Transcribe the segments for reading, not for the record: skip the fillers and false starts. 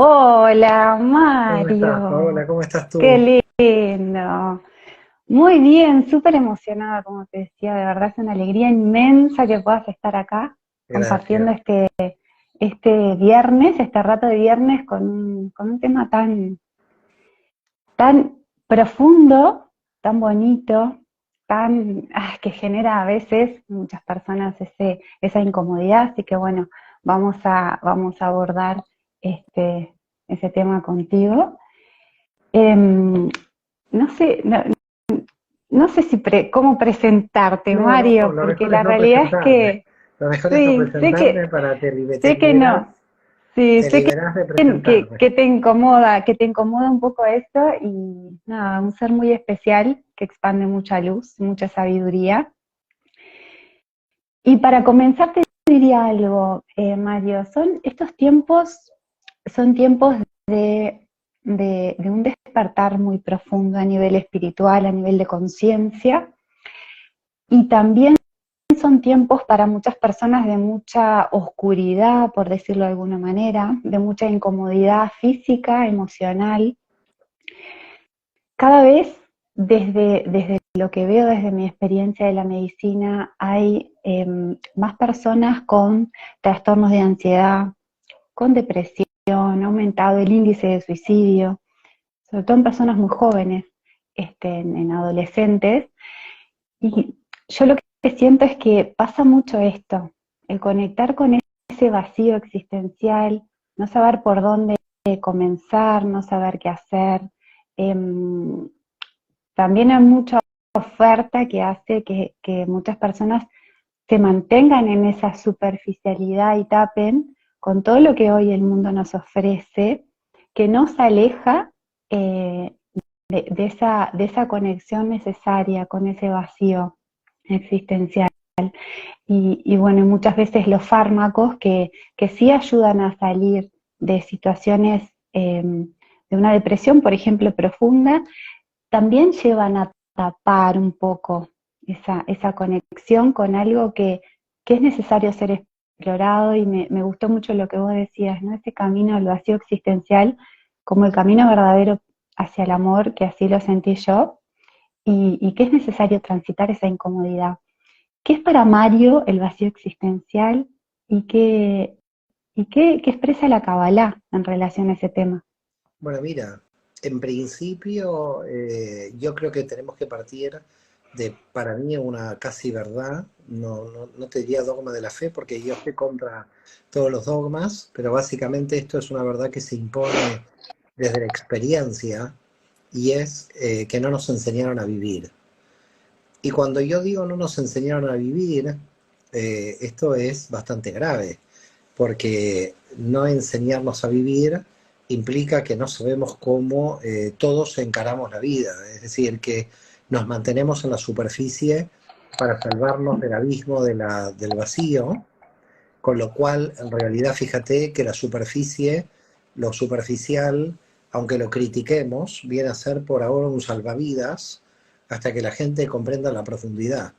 Hola, ¿Cómo estás, Mario. Paola? ¿Cómo estás tú? Qué lindo. Muy bien, súper emocionada, como te decía. De verdad es una alegría inmensa que puedas estar acá compartiendo Gracias. este viernes, este rato de viernes con un tema tan profundo, tan bonito, que genera a veces muchas personas esa incomodidad. Así que bueno, vamos a abordar ese tema contigo. Em, no sé, no sé cómo presentarte, No, no, Mario, lo porque mejor es la no realidad es presentarme. que Lo mejor es no sí, presentarme para te sé que liberás, no, sí, te sé liberás de que presentarme. te incomoda un poco esto y nada, un ser muy especial que expande mucha luz, mucha sabiduría. Y para comenzar te diría algo, Mario, son tiempos de un despertar muy profundo a nivel espiritual, a nivel de conciencia, y también son tiempos para muchas personas de mucha oscuridad, por decirlo de alguna manera, de mucha incomodidad física, emocional. Cada vez, desde lo que veo, desde mi experiencia de la medicina, hay más personas con trastornos de ansiedad, con depresión, ha aumentado el índice de suicidio, sobre todo en personas muy jóvenes, en adolescentes. Y yo lo que siento es que pasa mucho esto, el conectar con ese vacío existencial, no saber por dónde comenzar, no saber qué hacer. Em, También hay mucha oferta que hace que muchas personas se mantengan en esa superficialidad y tapen con todo lo que hoy el mundo nos ofrece, que nos aleja eh, de esa conexión necesaria con ese vacío existencial. Y bueno, muchas veces los fármacos que sí ayudan a salir de situaciones de una depresión, por ejemplo, profunda, también llevan a tapar un poco esa conexión con algo que es necesario ser explorado. Y me gustó mucho lo que vos decías, ¿no? Ese camino al vacío existencial como el camino verdadero hacia el amor, que así lo sentí yo, y que es necesario transitar esa incomodidad. ¿Qué es para Mario el vacío existencial y qué expresa la Kabbalah en relación a ese tema? Bueno, mira, en principio yo creo que tenemos que partir de, para mí, una casi verdad. No te diría dogma de la fe porque yo estoy contra todos los dogmas, pero básicamente esto es una verdad que se impone desde la experiencia y es que no nos enseñaron a vivir. Y cuando yo digo no nos enseñaron a vivir, esto es bastante grave, porque no enseñarnos a vivir implica que no sabemos cómo todos encaramos la vida, es decir, que nos mantenemos en la superficie para salvarnos del abismo del vacío, con lo cual en realidad fíjate que la superficie, lo superficial, aunque lo critiquemos, viene a ser por ahora un salvavidas hasta que la gente comprenda la profundidad.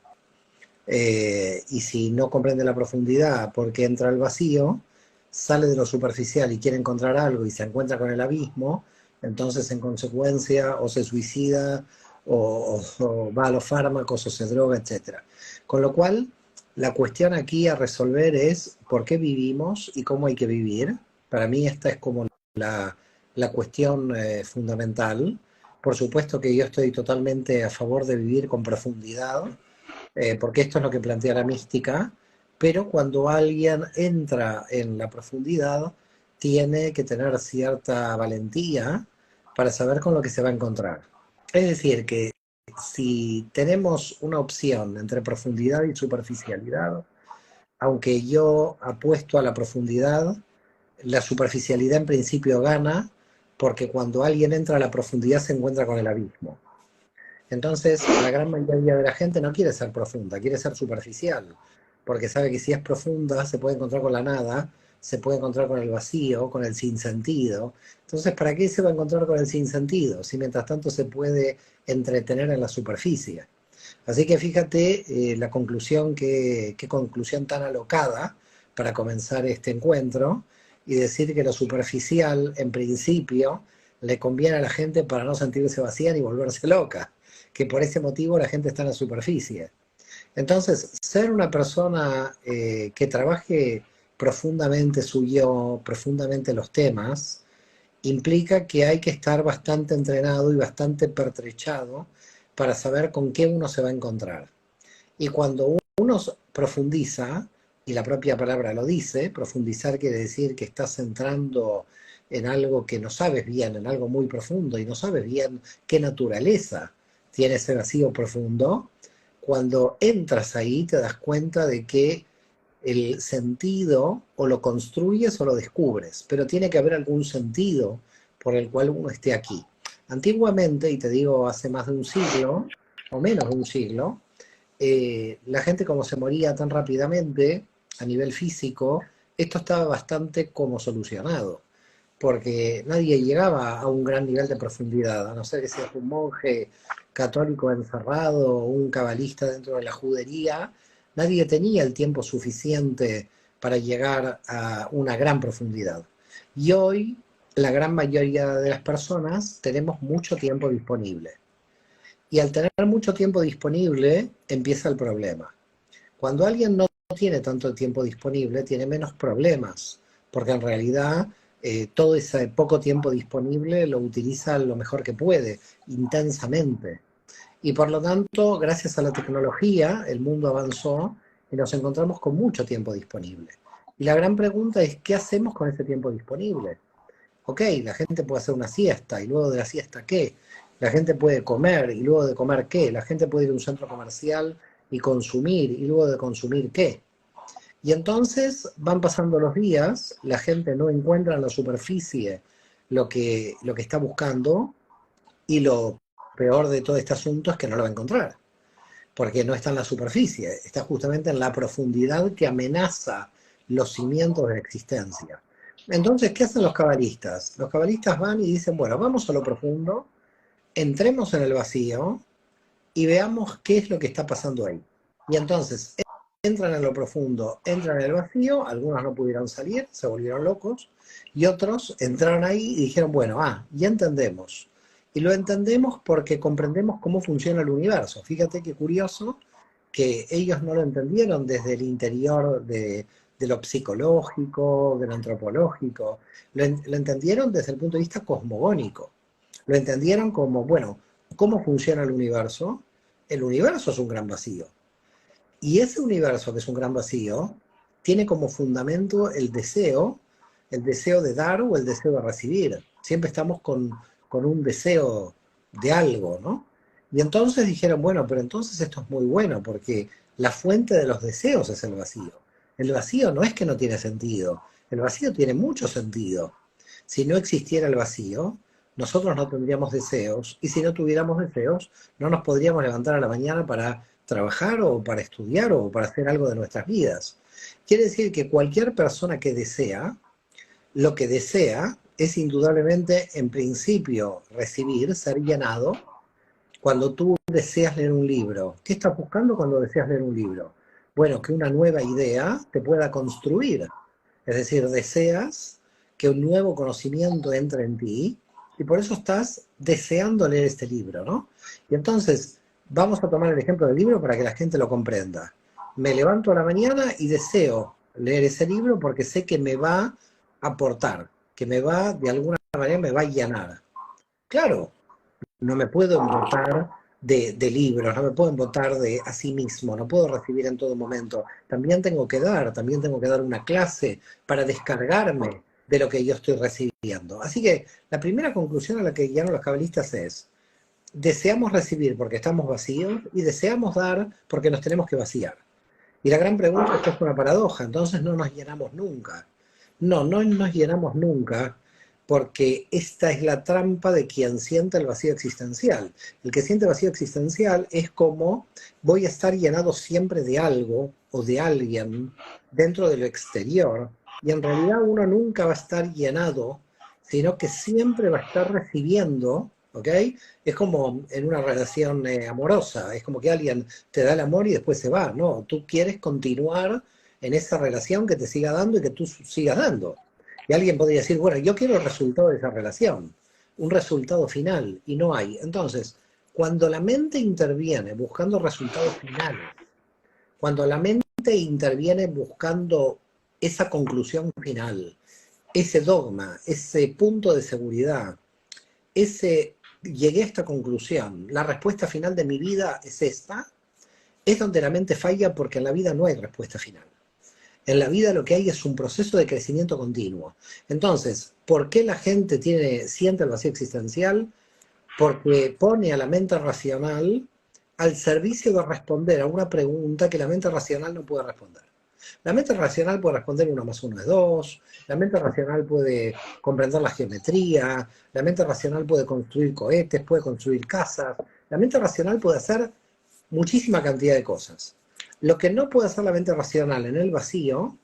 Y si no comprende la profundidad porque entra al vacío, sale de lo superficial y quiere encontrar algo y se encuentra con el abismo, entonces en consecuencia o se suicida o va a los fármacos o se droga, etc. Con lo cual, la cuestión aquí a resolver es por qué vivimos y cómo hay que vivir. Para mí esta es como la cuestión fundamental. Por supuesto que yo estoy totalmente a favor de vivir con profundidad, porque esto es lo que plantea la mística, pero cuando alguien entra en la profundidad, tiene que tener cierta valentía para saber con lo que se va a encontrar. Es decir, que si tenemos una opción entre profundidad y superficialidad, aunque yo apuesto a la profundidad, la superficialidad en principio gana, porque cuando alguien entra a la profundidad se encuentra con el abismo. Entonces, la gran mayoría de la gente no quiere ser profunda, quiere ser superficial, porque sabe que si es profunda se puede encontrar con la nada, se puede encontrar con el vacío, con el sinsentido. Entonces, ¿para qué se va a encontrar con el sinsentido si mientras tanto se puede entretener en la superficie? Así que fíjate la conclusión, qué conclusión tan alocada para comenzar este encuentro, y decir que lo superficial, en principio, le conviene a la gente para no sentirse vacía ni volverse loca, que por ese motivo la gente está en la superficie. Entonces, ser una persona que trabaje profundamente su yo, profundamente los temas, implica que hay que estar bastante entrenado y bastante pertrechado para saber con qué uno se va a encontrar. Y cuando uno profundiza, y la propia palabra lo dice, profundizar quiere decir que estás entrando en algo que no sabes bien, en algo muy profundo, y no sabes bien qué naturaleza tiene ese vacío profundo. Cuando entras ahí te das cuenta de que el sentido o lo construyes o lo descubres, pero tiene que haber algún sentido por el cual uno esté aquí. Antiguamente, y te digo hace más de un siglo, o menos de un siglo, la gente como se moría tan rápidamente a nivel físico, esto estaba bastante como solucionado, porque nadie llegaba a un gran nivel de profundidad, a no ser que seas un monje católico encerrado o un cabalista dentro de la judería, nadie tenía el tiempo suficiente para llegar a una gran profundidad. Y hoy la gran mayoría de las personas tenemos mucho tiempo disponible. Y al tener mucho tiempo disponible, empieza el problema. Cuando alguien no tiene tanto tiempo disponible, tiene menos problemas, porque en realidad todo ese poco tiempo disponible lo utiliza lo mejor que puede, intensamente. Y por lo tanto, gracias a la tecnología, el mundo avanzó y nos encontramos con mucho tiempo disponible. Y la gran pregunta es, ¿qué hacemos con ese tiempo disponible? Ok, la gente puede hacer una siesta, y luego de la siesta, ¿qué? La gente puede comer, y luego de comer, ¿qué? La gente puede ir a un centro comercial y consumir, y luego de consumir, ¿qué? Y entonces van pasando los días, la gente no encuentra en la superficie lo que está buscando, y lo peor de todo este asunto es que no lo va a encontrar, porque no está en la superficie, está justamente en la profundidad que amenaza los cimientos de la existencia. Entonces, ¿qué hacen los cabalistas? Los cabalistas van y dicen, bueno, vamos a lo profundo, entremos en el vacío y veamos qué es lo que está pasando ahí. Y entonces entran en lo profundo, entran en el vacío, algunos no pudieron salir, se volvieron locos, y otros entraron ahí y dijeron, bueno, ya entendemos. Y lo entendemos porque comprendemos cómo funciona el universo. Fíjate qué curioso que ellos no lo entendieron desde el interior de lo psicológico, de lo antropológico, lo entendieron desde el punto de vista cosmogónico. Lo entendieron como, bueno, ¿cómo funciona el universo? El universo es un gran vacío. Y ese universo, que es un gran vacío, tiene como fundamento el deseo de dar o el deseo de recibir. Siempre estamos con un deseo de algo, ¿no? Y entonces dijeron, bueno, pero entonces esto es muy bueno, porque la fuente de los deseos es el vacío. El vacío no es que no tiene sentido, el vacío tiene mucho sentido. Si no existiera el vacío, nosotros no tendríamos deseos, y si no tuviéramos deseos, no nos podríamos levantar a la mañana para trabajar o para estudiar o para hacer algo de nuestras vidas. Quiere decir que cualquier persona que desea, lo que desea es indudablemente, en principio, recibir, ser llenado. Cuando tú deseas leer un libro, ¿qué estás buscando cuando deseas leer un libro? Bueno, que una nueva idea te pueda construir. Es decir, deseas que un nuevo conocimiento entre en ti, y por eso estás deseando leer este libro, ¿no? Y entonces, vamos a tomar el ejemplo del libro para que la gente lo comprenda. Me levanto a la mañana y deseo leer ese libro porque sé que me va a aportar, que me va, de alguna manera, me va a llenar. Claro, no me puedo embotar de libros, no me puedo embotar de a sí mismo, no puedo recibir en todo momento. También tengo que dar una clase para descargarme de lo que yo estoy recibiendo. Así que la primera conclusión a la que llegan los cabalistas es, deseamos recibir porque estamos vacíos y deseamos dar porque nos tenemos que vaciar. Y la gran pregunta es que es una paradoja, entonces no nos llenamos nunca. No, no nos llenamos nunca, porque esta es la trampa de quien siente el vacío existencial. El que siente vacío existencial es como voy a estar llenado siempre de algo o de alguien dentro de lo exterior, y en realidad uno nunca va a estar llenado, sino que siempre va a estar recibiendo, ¿ok? Es como en una relación amorosa, es como que alguien te da el amor y después se va, no, tú quieres continuar en esa relación que te siga dando y que tú sigas dando. Y alguien podría decir, bueno, yo quiero el resultado de esa relación, un resultado final, y no hay. Entonces, cuando la mente interviene buscando resultados finales, cuando la mente interviene buscando esa conclusión final, ese dogma, ese punto de seguridad, ese llegué a esta conclusión, la respuesta final de mi vida es esta, es donde la mente falla porque en la vida no hay respuesta final. En la vida lo que hay es un proceso de crecimiento continuo. Entonces, ¿por qué la gente siente el vacío existencial? Porque pone a la mente racional al servicio de responder a una pregunta que la mente racional no puede responder. La mente racional puede responder 1 más 1 es 2, la mente racional puede comprender la geometría, la mente racional puede construir cohetes, puede construir casas, la mente racional puede hacer muchísima cantidad de cosas. Lo que no puede hacer la mente racional en el vacío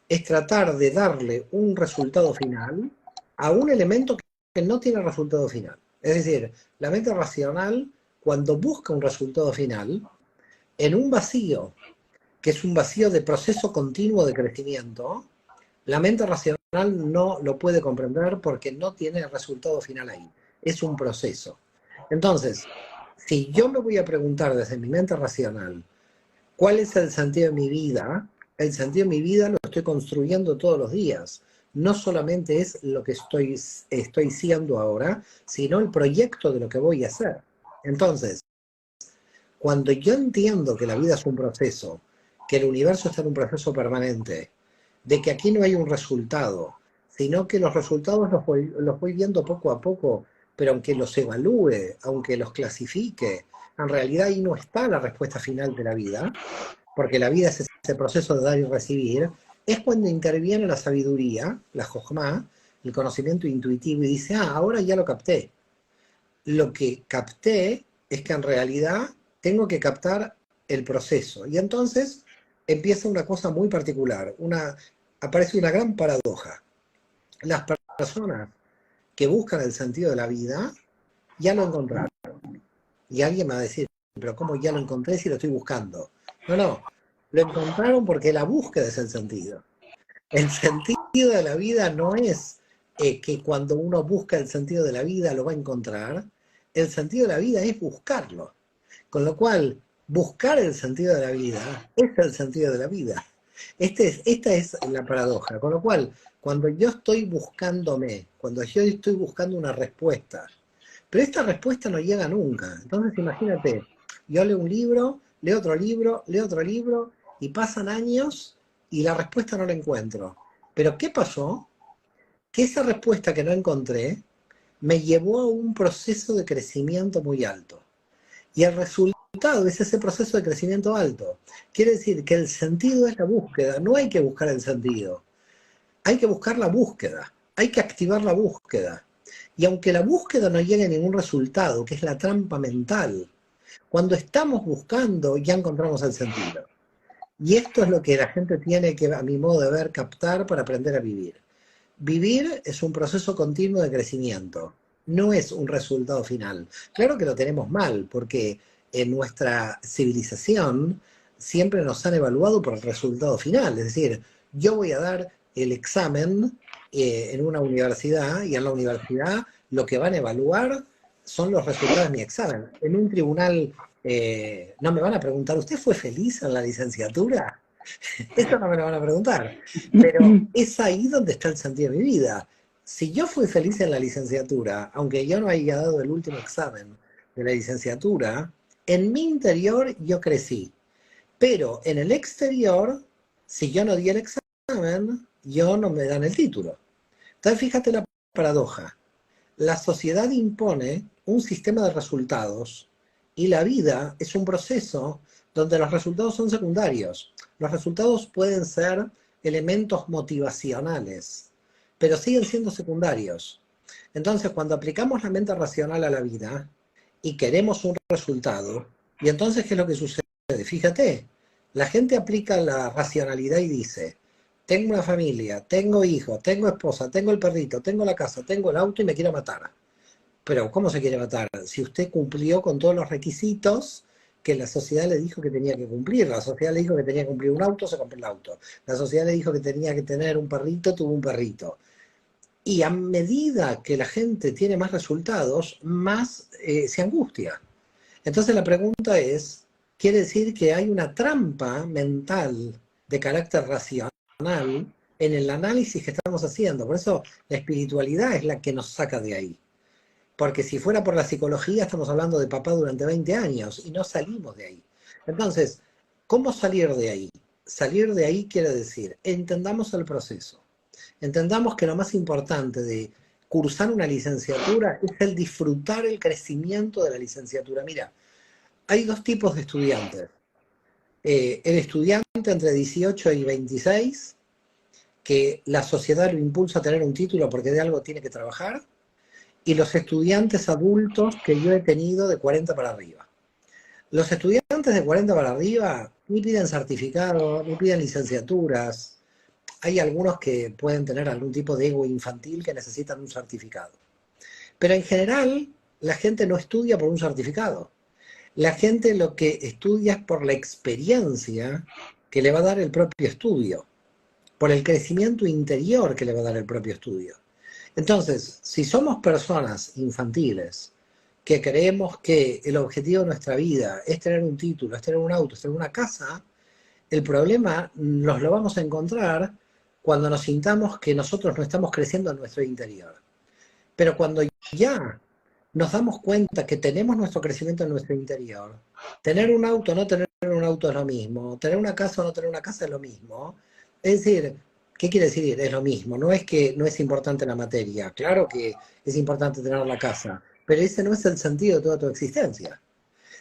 es tratar de darle un resultado final a un elemento que no tiene resultado final. Es decir, la mente racional, cuando busca un resultado final, en un vacío, que es un vacío de proceso continuo de crecimiento, la mente racional no lo puede comprender porque no tiene el resultado final ahí. Es un proceso. Entonces, si yo me voy a preguntar desde mi mente racional, ¿cuál es el sentido de mi vida? El sentido de mi vida lo estoy construyendo todos los días. No solamente es lo que estoy siendo ahora, sino el proyecto de lo que voy a hacer. Entonces, cuando yo entiendo que la vida es un proceso, que el universo está en un proceso permanente, de que aquí no hay un resultado, sino que los resultados los voy viendo poco a poco, pero aunque los evalúe, aunque los clasifique, en realidad ahí no está la respuesta final de la vida, porque la vida es ese proceso de dar y recibir, es cuando interviene la sabiduría, la jochma, el conocimiento intuitivo, y dice, ahora ya lo capté. Lo que capté es que en realidad tengo que captar el proceso. Y entonces empieza una cosa muy particular, aparece una gran paradoja. Las personas que buscan el sentido de la vida ya lo encontraron. Y alguien me va a decir, pero ¿cómo ya lo encontré si lo estoy buscando? No, no, lo encontraron porque la búsqueda es el sentido. El sentido de la vida no es que cuando uno busca el sentido de la vida lo va a encontrar. El sentido de la vida es buscarlo. Con lo cual, buscar el sentido de la vida es el sentido de la vida. Esta es la paradoja. Con lo cual, cuando yo estoy buscándome, cuando yo estoy buscando una respuesta, pero esta respuesta no llega nunca. Entonces, imagínate, yo leo un libro, leo otro libro, y pasan años y la respuesta no la encuentro. Pero ¿qué pasó? Que esa respuesta que no encontré me llevó a un proceso de crecimiento muy alto. Y el resultado es ese proceso de crecimiento alto. Quiere decir que el sentido es la búsqueda, no hay que buscar el sentido, hay que buscar la búsqueda, hay que activar la búsqueda. Y aunque la búsqueda no llegue a ningún resultado, que es la trampa mental, cuando estamos buscando ya encontramos el sentido. Y esto es lo que la gente tiene que, a mi modo de ver, captar para aprender a vivir. Vivir es un proceso continuo de crecimiento, no es un resultado final. Claro que lo tenemos mal, porque en nuestra civilización siempre nos han evaluado por el resultado final. Es decir, yo voy a dar el examen en una universidad y en la universidad lo que van a evaluar son los resultados de mi examen. En un tribunal no me van a preguntar, ¿usted fue feliz en la licenciatura? Eso no me lo van a preguntar, pero es ahí donde está el sentido de mi vida. Si yo fui feliz en la licenciatura, aunque yo no haya dado el último examen de la licenciatura, en mi interior yo crecí. Pero en el exterior, si yo no di el examen, yo no me dan el título. Entonces fíjate la paradoja. La sociedad impone un sistema de resultados y la vida es un proceso donde los resultados son secundarios. Los resultados pueden ser elementos motivacionales, pero siguen siendo secundarios. Entonces, cuando aplicamos la mente racional a la vida y queremos un resultado, y entonces, ¿qué es lo que sucede? Fíjate, la gente aplica la racionalidad y dice, tengo una familia, tengo hijos, tengo esposa, tengo el perrito, tengo la casa, tengo el auto y me quiero matar. Pero ¿cómo se quiere matar? Si usted cumplió con todos los requisitos que la sociedad le dijo que tenía que cumplir. La sociedad le dijo que tenía que cumplir un auto, se compró el auto. La sociedad le dijo que tenía que tener un perrito, tuvo un perrito. Y a medida que la gente tiene más resultados, más se angustia. Entonces la pregunta es, quiere decir que hay una trampa mental de carácter racional en el análisis que estamos haciendo. Por eso la espiritualidad es la que nos saca de ahí. Porque si fuera por la psicología, estamos hablando de papá durante 20 años y no salimos de ahí. Entonces, ¿cómo salir de ahí? Salir de ahí quiere decir, entendamos el proceso. Entendamos que lo más importante de cursar una licenciatura es el disfrutar el crecimiento de la licenciatura. Mira, hay dos tipos de estudiantes. El estudiante entre 18 y 26, que la sociedad lo impulsa a tener un título porque de algo tiene que trabajar, y los estudiantes adultos que yo he tenido de 40 para arriba. Los estudiantes de 40 para arriba ni piden certificado, ni piden licenciaturas. Hay algunos que pueden tener algún tipo de ego infantil que necesitan un certificado. Pero en general, la gente no estudia por un certificado. La gente lo que estudia es por la experiencia que le va a dar el propio estudio, por el crecimiento interior que le va a dar el propio estudio. Entonces, si somos personas infantiles que creemos que el objetivo de nuestra vida es tener un título, es tener un auto, es tener una casa, el problema nos lo vamos a encontrar cuando nos sintamos que nosotros no estamos creciendo en nuestro interior. Pero cuando ya nos damos cuenta que tenemos nuestro crecimiento en nuestro interior, tener un auto o no tener un auto es lo mismo, tener una casa o no tener una casa es lo mismo. Es decir, ¿qué quiere decir? Es lo mismo, no es que no es importante la materia, claro que es importante tener la casa, pero ese no es el sentido de toda tu existencia,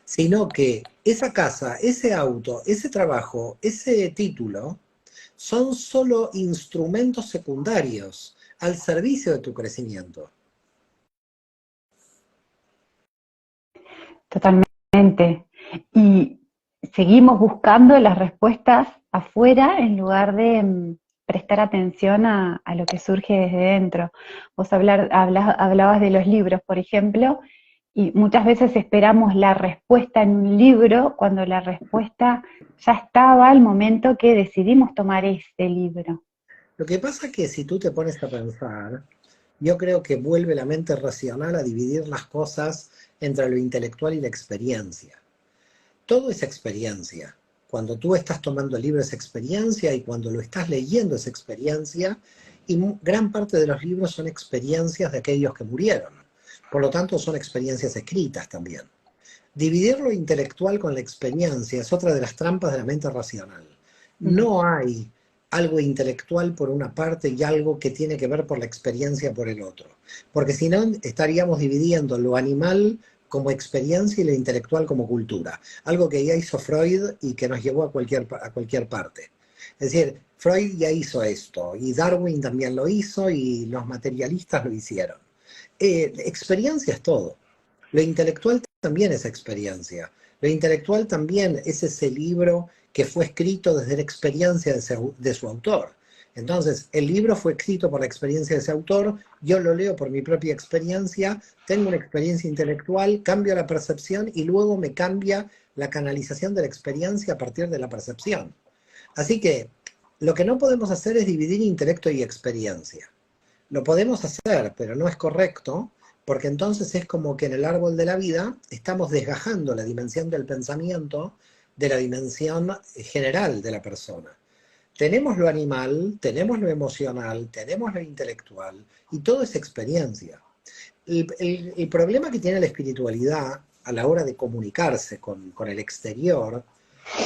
sino que esa casa, ese auto, ese trabajo, ese título, son solo instrumentos secundarios al servicio de tu crecimiento. Totalmente. Y seguimos buscando las respuestas afuera en lugar de prestar atención a lo que surge desde dentro. Vos hablabas de los libros, por ejemplo, y muchas veces esperamos la respuesta en un libro cuando la respuesta ya estaba al momento que decidimos tomar ese libro. Lo que pasa es que si tú te pones a pensar, yo creo que vuelve la mente racional a dividir las cosas entre lo intelectual y la experiencia. Todo es experiencia. Cuando tú estás tomando el libro es experiencia y cuando lo estás leyendo es experiencia y gran parte de los libros son experiencias de aquellos que murieron. Por lo tanto, son experiencias escritas también. Dividir lo intelectual con la experiencia es otra de las trampas de la mente racional. No hay algo intelectual por una parte y algo que tiene que ver por la experiencia por el otro. Porque si no, estaríamos dividiendo lo animal como experiencia y lo intelectual como cultura. Algo que ya hizo Freud y que nos llevó a cualquier parte. Es decir, Freud ya hizo esto, y Darwin también lo hizo, y los materialistas lo hicieron. Experiencia es todo. Lo intelectual también es experiencia. Lo intelectual también es ese libro que fue escrito desde la experiencia de su autor. Entonces, el libro fue escrito por la experiencia de ese autor, yo lo leo por mi propia experiencia, tengo una experiencia intelectual, cambio la percepción y luego me cambia la canalización de la experiencia a partir de la percepción. Así que lo que no podemos hacer es dividir intelecto y experiencia. Lo podemos hacer, pero no es correcto, porque entonces es como que en el árbol de la vida estamos desgajando la dimensión del pensamiento de la dimensión general de la persona. Tenemos lo animal, tenemos lo emocional, tenemos lo intelectual, y todo es experiencia. El problema que tiene la espiritualidad a la hora de comunicarse con el exterior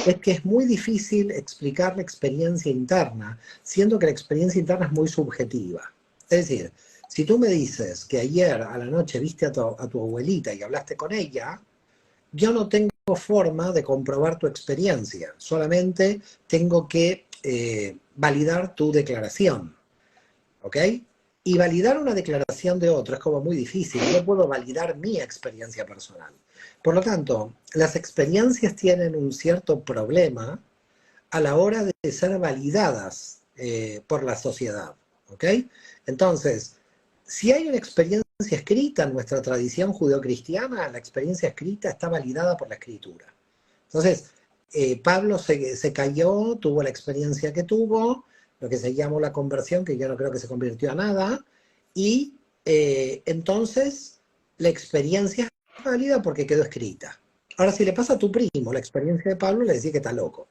es que es muy difícil explicar la experiencia interna, siendo que la experiencia interna es muy subjetiva. Es decir, si tú me dices que ayer a la noche viste a tu abuelita y hablaste con ella, yo no tengo forma de comprobar tu experiencia, solamente tengo que validar tu declaración, ¿ok? Y validar una declaración de otro es como muy difícil, yo puedo validar mi experiencia personal. Por lo tanto, las experiencias tienen un cierto problema a la hora de ser validadas por la sociedad, ¿ok? Entonces, si hay una experiencia escrita en nuestra tradición judeocristiana, la experiencia escrita está validada por la escritura. Entonces, Pablo se cayó, tuvo la experiencia que tuvo, lo que se llamó la conversión, que yo no creo que se convirtió a nada, y entonces la experiencia es válida porque quedó escrita. Ahora, si le pasa a tu primo la experiencia de Pablo, le decís que está loco,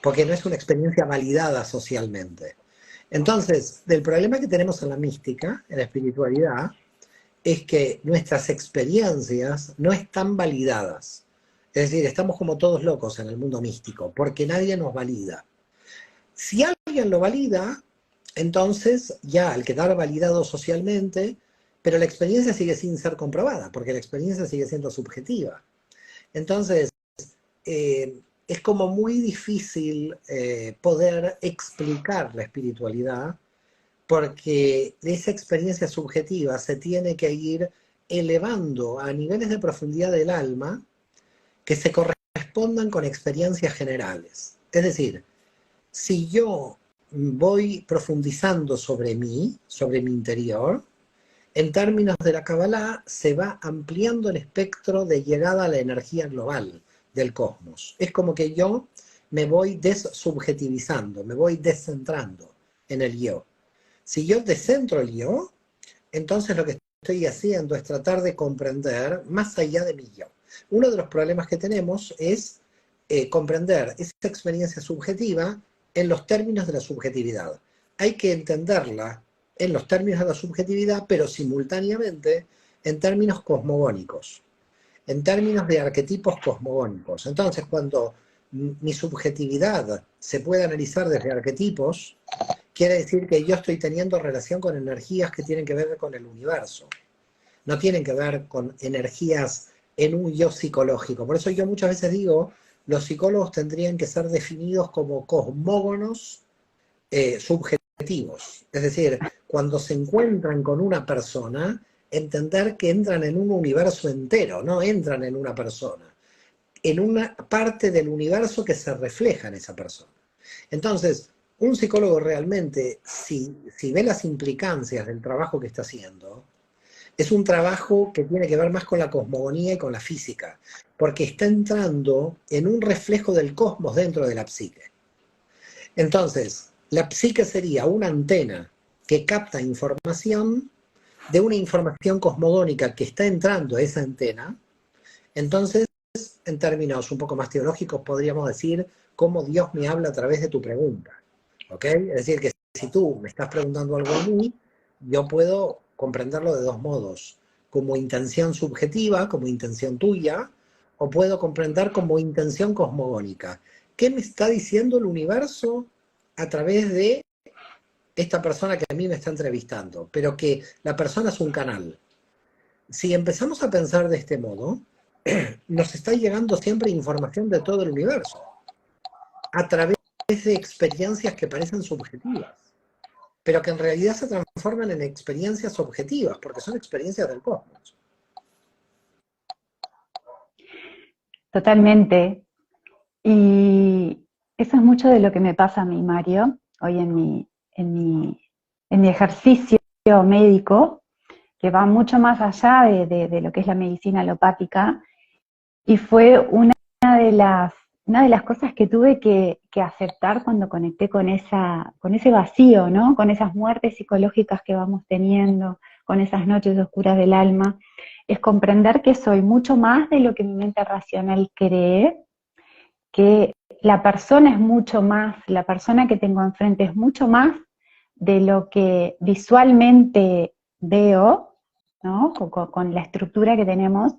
porque no es una experiencia validada socialmente. Entonces, el problema que tenemos en la mística, en la espiritualidad, es que nuestras experiencias no están validadas. Es decir, estamos como todos locos en el mundo místico, porque nadie nos valida. Si alguien lo valida, entonces ya al quedar validado socialmente, pero la experiencia sigue sin ser comprobada, porque la experiencia sigue siendo subjetiva. Entonces, es como muy difícil poder explicar la espiritualidad, porque esa experiencia subjetiva se tiene que ir elevando a niveles de profundidad del alma que se correspondan con experiencias generales. Es decir, si yo voy profundizando sobre mí, sobre mi interior, en términos de la Kabbalah, se va ampliando el espectro de llegada a la energía global del cosmos. Es como que yo me voy desubjetivizando, me voy descentrando en el yo. Si yo descentro el yo, entonces lo que estoy haciendo es tratar de comprender más allá de mi yo. Uno de los problemas que tenemos es comprender esa experiencia subjetiva en los términos de la subjetividad. Hay que entenderla en los términos de la subjetividad, pero simultáneamente en términos cosmogónicos, en términos de arquetipos cosmogónicos. Entonces, cuando mi subjetividad se puede analizar desde arquetipos, quiere decir que yo estoy teniendo relación con energías que tienen que ver con el universo. No tienen que ver con energías en un yo psicológico. Por eso yo muchas veces digo, los psicólogos tendrían que ser definidos como cosmógonos subjetivos. Es decir, cuando se encuentran con una persona, entender que entran en un universo entero, no entran en una persona, en una parte del universo que se refleja en esa persona. Entonces, un psicólogo realmente, si ve las implicancias del trabajo que está haciendo, es un trabajo que tiene que ver más con la cosmogonía y con la física, porque está entrando en un reflejo del cosmos dentro de la psique. Entonces, la psique sería una antena que capta información de una información cosmogónica que está entrando a esa antena. Entonces, en términos un poco más teológicos, podríamos decir cómo Dios me habla a través de tu pregunta. ¿Ok? Es decir, que si tú me estás preguntando algo a mí, yo puedo comprenderlo de dos modos, como intención subjetiva, como intención tuya, o puedo comprender como intención cosmogónica. ¿Qué me está diciendo el universo a través de esta persona que a mí me está entrevistando? Pero que la persona es un canal. Si empezamos a pensar de este modo, nos está llegando siempre información de todo el universo, a través de experiencias que parecen subjetivas, pero que en realidad se transforman en experiencias objetivas, porque son experiencias del cosmos. Totalmente. Y eso es mucho de lo que me pasa a mí, Mario, hoy en mi ejercicio médico, que va mucho más allá de lo que es la medicina alopática, y fue una de las cosas que tuve que aceptar cuando conecté con ese vacío, ¿no? Con esas muertes psicológicas que vamos teniendo, con esas noches oscuras del alma, es comprender que soy mucho más de lo que mi mente racional cree, que la persona es mucho más, la persona que tengo enfrente es mucho más de lo que visualmente veo, ¿no? Con la estructura que tenemos,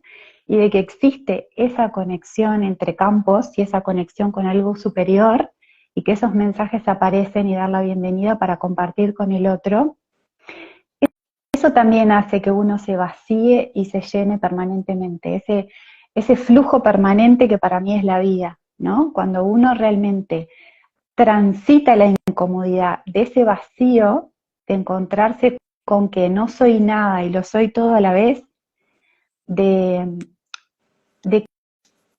y de que existe esa conexión entre campos y esa conexión con algo superior, y que esos mensajes aparecen y dar la bienvenida para compartir con el otro. Eso también hace que uno se vacíe y se llene permanentemente, ese flujo permanente que para mí es la vida, ¿no? Cuando uno realmente transita la incomodidad de ese vacío, de encontrarse con que no soy nada y lo soy todo a la vez, de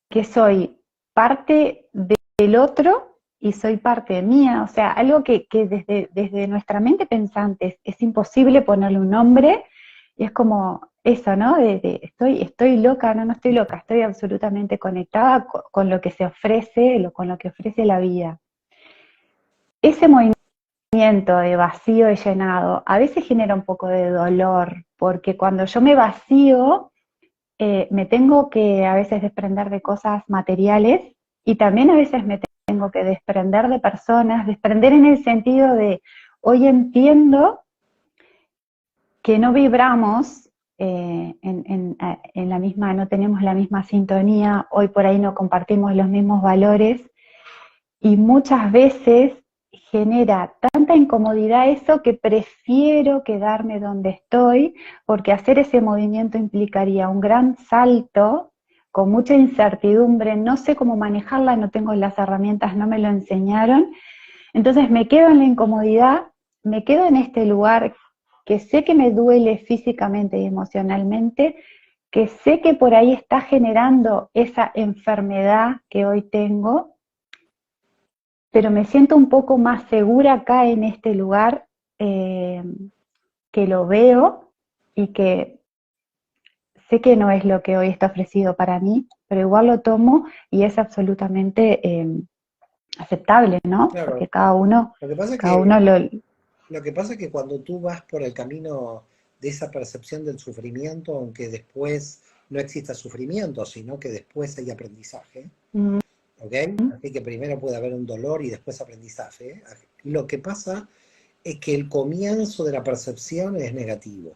que soy parte del otro y soy parte mía, o sea, algo que desde nuestra mente pensante es imposible ponerle un nombre, y es como eso, ¿no? Estoy loca, no estoy loca, estoy absolutamente conectada con lo que se ofrece, con lo que ofrece la vida. Ese movimiento siento de vacío y llenado, a veces genera un poco de dolor, porque cuando yo me vacío, me tengo que a veces desprender de cosas materiales y también a veces me tengo que desprender de personas, desprender en el sentido de, hoy entiendo que no vibramos en la misma, no tenemos la misma sintonía, hoy por ahí no compartimos los mismos valores y muchas veces genera tanta incomodidad eso que prefiero quedarme donde estoy, porque hacer ese movimiento implicaría un gran salto con mucha incertidumbre, no sé cómo manejarla, no tengo las herramientas, no me lo enseñaron, entonces me quedo en la incomodidad, me quedo en este lugar que sé que me duele físicamente y emocionalmente, que sé que por ahí está generando esa enfermedad que hoy tengo, pero me siento un poco más segura acá en este lugar, eh, que lo veo y que sé que no es lo que hoy está ofrecido para mí, pero igual lo tomo y es absolutamente aceptable, ¿no? Claro, Porque cada uno, lo que pasa es cada que, uno lo... lo que pasa es que cuando tú vas por el camino de esa percepción del sufrimiento, aunque después no exista sufrimiento, sino que después hay aprendizaje, Mm, ¿ok? Así que primero puede haber un dolor y después aprendizaje. Lo que pasa es que el comienzo de la percepción es negativo.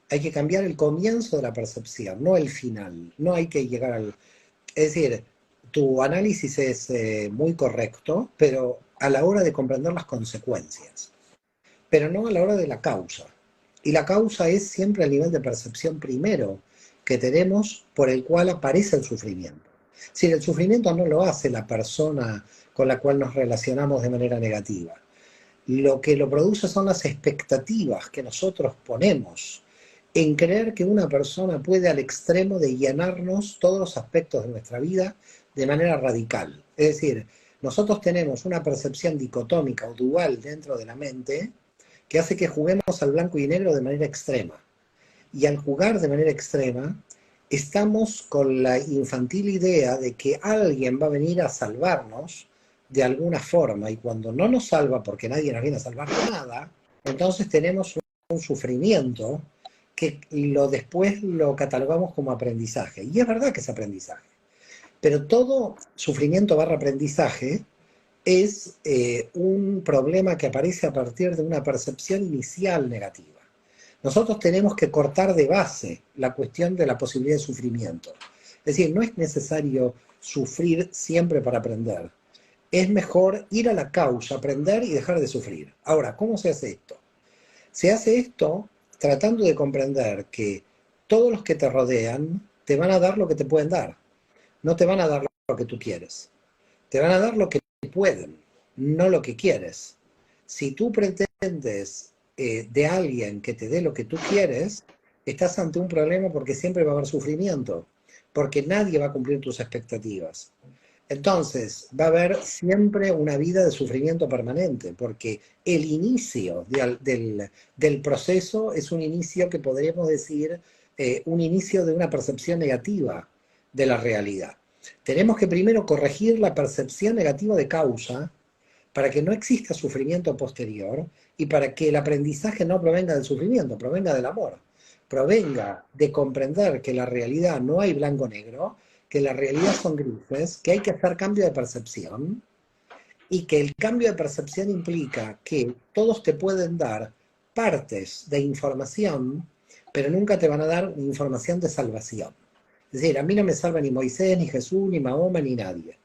Hay que cambiar el comienzo de la percepción, no el final. No hay que llegar al... Es decir, tu análisis es muy correcto, pero a la hora de comprender las consecuencias, pero no a la hora de la causa. Y la causa es siempre el nivel de percepción primero que tenemos por el cual aparece el sufrimiento. Si el sufrimiento no lo hace la persona con la cual nos relacionamos de manera negativa, lo que lo produce son las expectativas que nosotros ponemos en creer que una persona puede al extremo de llenarnos todos los aspectos de nuestra vida de manera radical. Es decir, nosotros tenemos una percepción dicotómica o dual dentro de la mente que hace que juguemos al blanco y negro de manera extrema. Y al jugar de manera extrema, estamos con la infantil idea de que alguien va a venir a salvarnos de alguna forma, y cuando no nos salva, porque nadie nos viene a salvar de nada, entonces tenemos un sufrimiento que después lo catalogamos como aprendizaje. Y es verdad que es aprendizaje. Pero todo sufrimiento barra aprendizaje es un problema que aparece a partir de una percepción inicial negativa. Nosotros tenemos que cortar de base la cuestión de la posibilidad de sufrimiento. Es decir, no es necesario sufrir siempre para aprender. Es mejor ir a la causa, aprender y dejar de sufrir. Ahora, ¿cómo se hace esto? Se hace esto tratando de comprender que todos los que te rodean te van a dar lo que te pueden dar. No te van a dar lo que tú quieres. Te van a dar lo que pueden, no lo que quieres. Si tú pretendes de alguien que te dé lo que tú quieres, estás ante un problema porque siempre va a haber sufrimiento, porque nadie va a cumplir tus expectativas. Entonces, va a haber siempre una vida de sufrimiento permanente, porque el inicio del proceso es un inicio que podríamos decir, un inicio de una percepción negativa de la realidad. Tenemos que primero corregir la percepción negativa de causa para que no exista sufrimiento posterior y para que el aprendizaje no provenga del sufrimiento, provenga del amor, provenga de comprender que la realidad no hay blanco-negro, que la realidad son grises, que hay que hacer cambio de percepción y que el cambio de percepción implica que todos te pueden dar partes de información, pero nunca te van a dar información de salvación. Es decir, a mí no me salva ni Moisés, ni Jesús, ni Mahoma, ni nadie.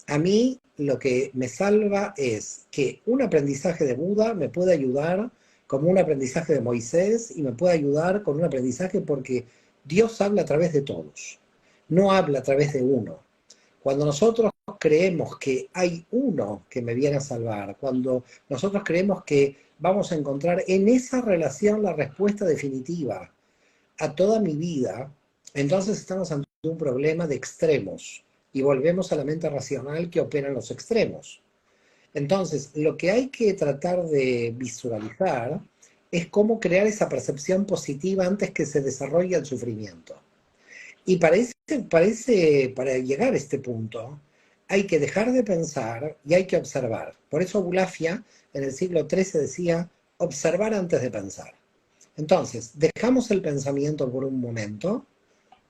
A mí lo que me salva es que un aprendizaje de Buda me puede ayudar como un aprendizaje de Moisés y me puede ayudar con un aprendizaje porque Dios habla a través de todos, no habla a través de uno. Cuando nosotros creemos que hay uno que me viene a salvar, cuando nosotros creemos que vamos a encontrar en esa relación la respuesta definitiva a toda mi vida, entonces estamos ante un problema de extremos y volvemos a la mente racional que opera en los extremos. Entonces, lo que hay que tratar de visualizar es cómo crear esa percepción positiva antes que se desarrolle el sufrimiento. Y para llegar a este punto, hay que dejar de pensar y hay que observar. Por eso Bulafia en el siglo XIII decía, observar antes de pensar. Entonces, dejamos el pensamiento por un momento,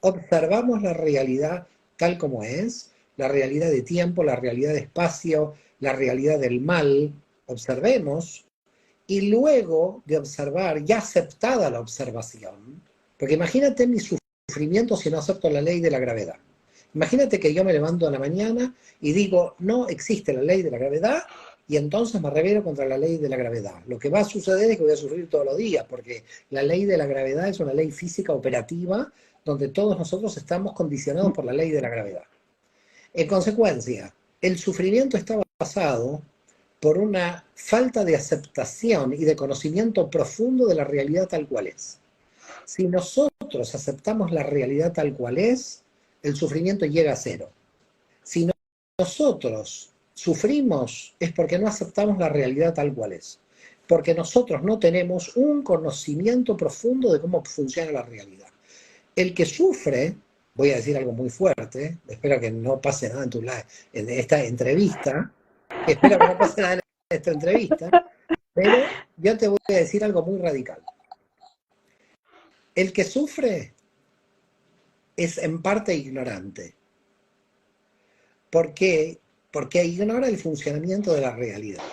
observamos la realidad tal como es, la realidad de tiempo, la realidad de espacio, la realidad del mal, observemos, y luego de observar, ya aceptada la observación, porque imagínate mi sufrimiento si no acepto la ley de la gravedad. Imagínate que yo me levanto a la mañana y digo, no existe la ley de la gravedad, y entonces me rebelo contra la ley de la gravedad. Lo que va a suceder es que voy a sufrir todos los días, porque la ley de la gravedad es una ley física operativa, donde todos nosotros estamos condicionados por la ley de la gravedad. En consecuencia, el sufrimiento está basado por una falta de aceptación y de conocimiento profundo de la realidad tal cual es. Si nosotros aceptamos la realidad tal cual es, el sufrimiento llega a cero. Si nosotros sufrimos es porque no aceptamos la realidad tal cual es. Porque nosotros no tenemos un conocimiento profundo de cómo funciona la realidad. El que sufre, voy a decir algo muy fuerte, espero que no pase nada en esta entrevista, espero que no pase nada en esta entrevista, pero yo te voy a decir algo muy radical. El que sufre es en parte ignorante. ¿Por qué? Porque ignora el funcionamiento de la realidad.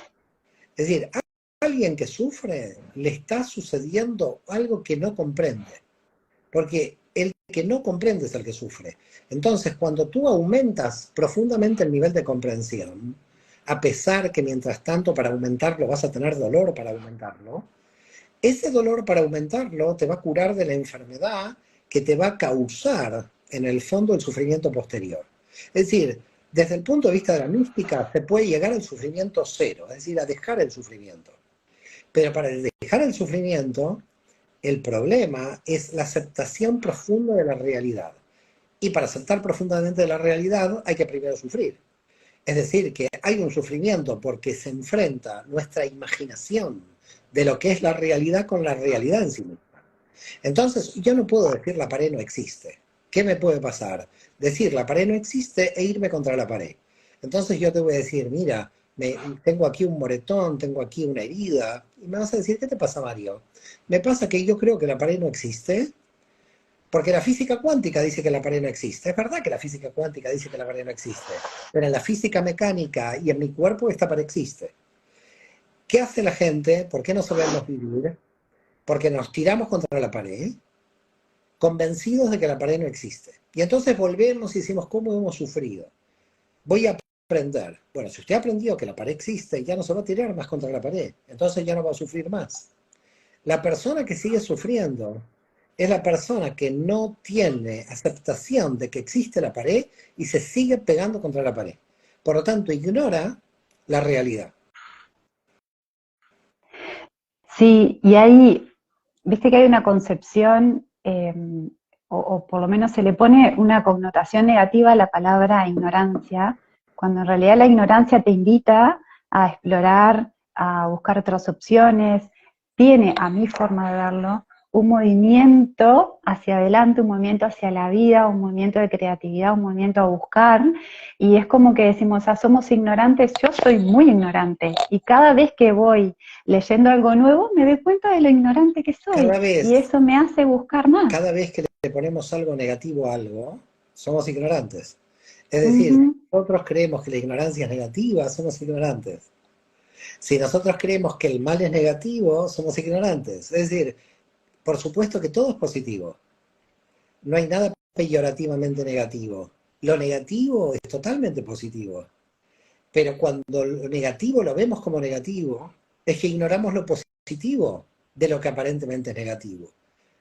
Es decir, a alguien que sufre le está sucediendo algo que no comprende. Porque el que no comprende es el que sufre. Entonces, cuando tú aumentas profundamente el nivel de comprensión, a pesar que mientras tanto para aumentarlo vas a tener dolor para aumentarlo, ese dolor para aumentarlo te va a curar de la enfermedad que te va a causar, en el fondo, el sufrimiento posterior. Es decir, desde el punto de vista de la mística, se puede llegar al sufrimiento cero, es decir, a dejar el sufrimiento. Pero para dejar el sufrimiento, el problema es la aceptación profunda de la realidad. Y para aceptar profundamente la realidad hay que primero sufrir. Es decir, que hay un sufrimiento porque se enfrenta nuestra imaginación de lo que es la realidad con la realidad en sí misma. Entonces, yo no puedo decir la pared no existe. ¿Qué me puede pasar? Decir la pared no existe e irme contra la pared. Entonces yo te voy a decir, mira, tengo aquí un moretón, tengo aquí una herida, y me vas a decir, ¿qué te pasa, Mario? Me pasa que yo creo que la pared no existe, porque la física cuántica dice que la pared no existe. Es verdad que la física cuántica dice que la pared no existe, pero en la física mecánica y en mi cuerpo esta pared existe. ¿Qué hace la gente? ¿Por qué no sabemos vivir? Porque nos tiramos contra la pared, convencidos de que la pared no existe. Y entonces volvemos y decimos, ¿cómo hemos sufrido? Voy a aprender. Bueno, si usted ha aprendido que la pared existe, ya no se va a tirar más contra la pared. Entonces ya no va a sufrir más. La persona que sigue sufriendo es la persona que no tiene aceptación de que existe la pared y se sigue pegando contra la pared. Por lo tanto, ignora la realidad. Sí, y ahí, viste que hay una concepción, o por lo menos se le pone una connotación negativa a la palabra ignorancia, cuando en realidad la ignorancia te invita a explorar, a buscar otras opciones, tiene, a mi forma de verlo, un movimiento hacia adelante, un movimiento hacia la vida, un movimiento de creatividad, un movimiento a buscar, y es como que decimos, somos ignorantes, yo soy muy ignorante, y cada vez que voy leyendo algo nuevo, me doy cuenta de lo ignorante que soy, y eso me hace buscar más. Cada vez que le ponemos algo negativo a algo, somos ignorantes. Es decir, si nosotros creemos que la ignorancia es negativa, somos ignorantes. Si nosotros creemos que el mal es negativo, somos ignorantes. Es decir, por supuesto que todo es positivo. No hay nada peyorativamente negativo. Lo negativo es totalmente positivo. Pero cuando lo negativo lo vemos como negativo, es que ignoramos lo positivo de lo que aparentemente es negativo.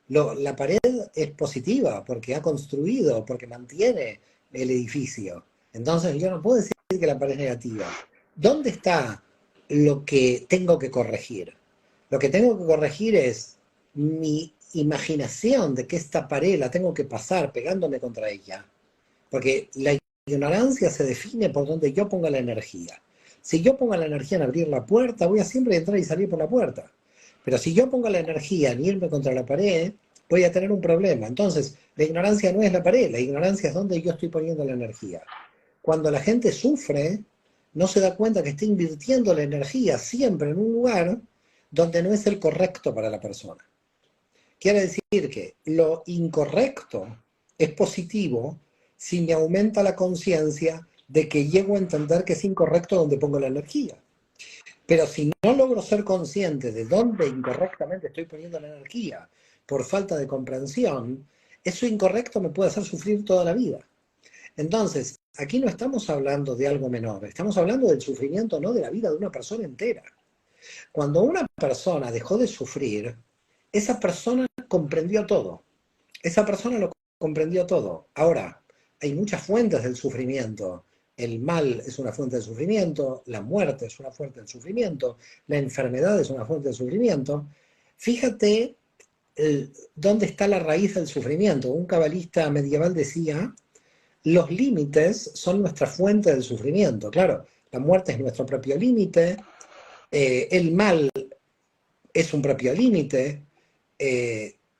La pared es positiva porque ha construido, porque mantiene el edificio. Entonces yo no puedo decir que la pared es negativa. ¿Dónde está lo que tengo que corregir? Lo que tengo que corregir es mi imaginación de que esta pared la tengo que pasar pegándome contra ella. Porque la ignorancia se define por donde yo ponga la energía. Si yo pongo la energía en abrir la puerta, voy a siempre entrar y salir por la puerta. Pero si yo pongo la energía en irme contra la pared, voy a tener un problema. Entonces, la ignorancia no es la pared, la ignorancia es donde yo estoy poniendo la energía. cuando la gente sufre, no se da cuenta que está invirtiendo la energía siempre en un lugar donde no es el correcto para la persona. Quiere decir que lo incorrecto es positivo si me aumenta la conciencia de que llego a entender que es incorrecto donde pongo la energía. Pero si no logro ser consciente de dónde incorrectamente estoy poniendo la energía por falta de comprensión, eso incorrecto me puede hacer sufrir toda la vida. Entonces, aquí no estamos hablando de algo menor, estamos hablando del sufrimiento, no de la vida de una persona entera. Cuando una persona dejó de sufrir, esa persona comprendió todo. Esa persona lo comprendió todo. Ahora, hay muchas fuentes del sufrimiento. El mal es una fuente de sufrimiento, la muerte es una fuente de sufrimiento, la enfermedad es una fuente de sufrimiento. Fíjate dónde está la raíz del sufrimiento. Un cabalista medieval decía, los límites son nuestra fuente del sufrimiento. Claro, la muerte es nuestro propio límite, el mal es un propio límite,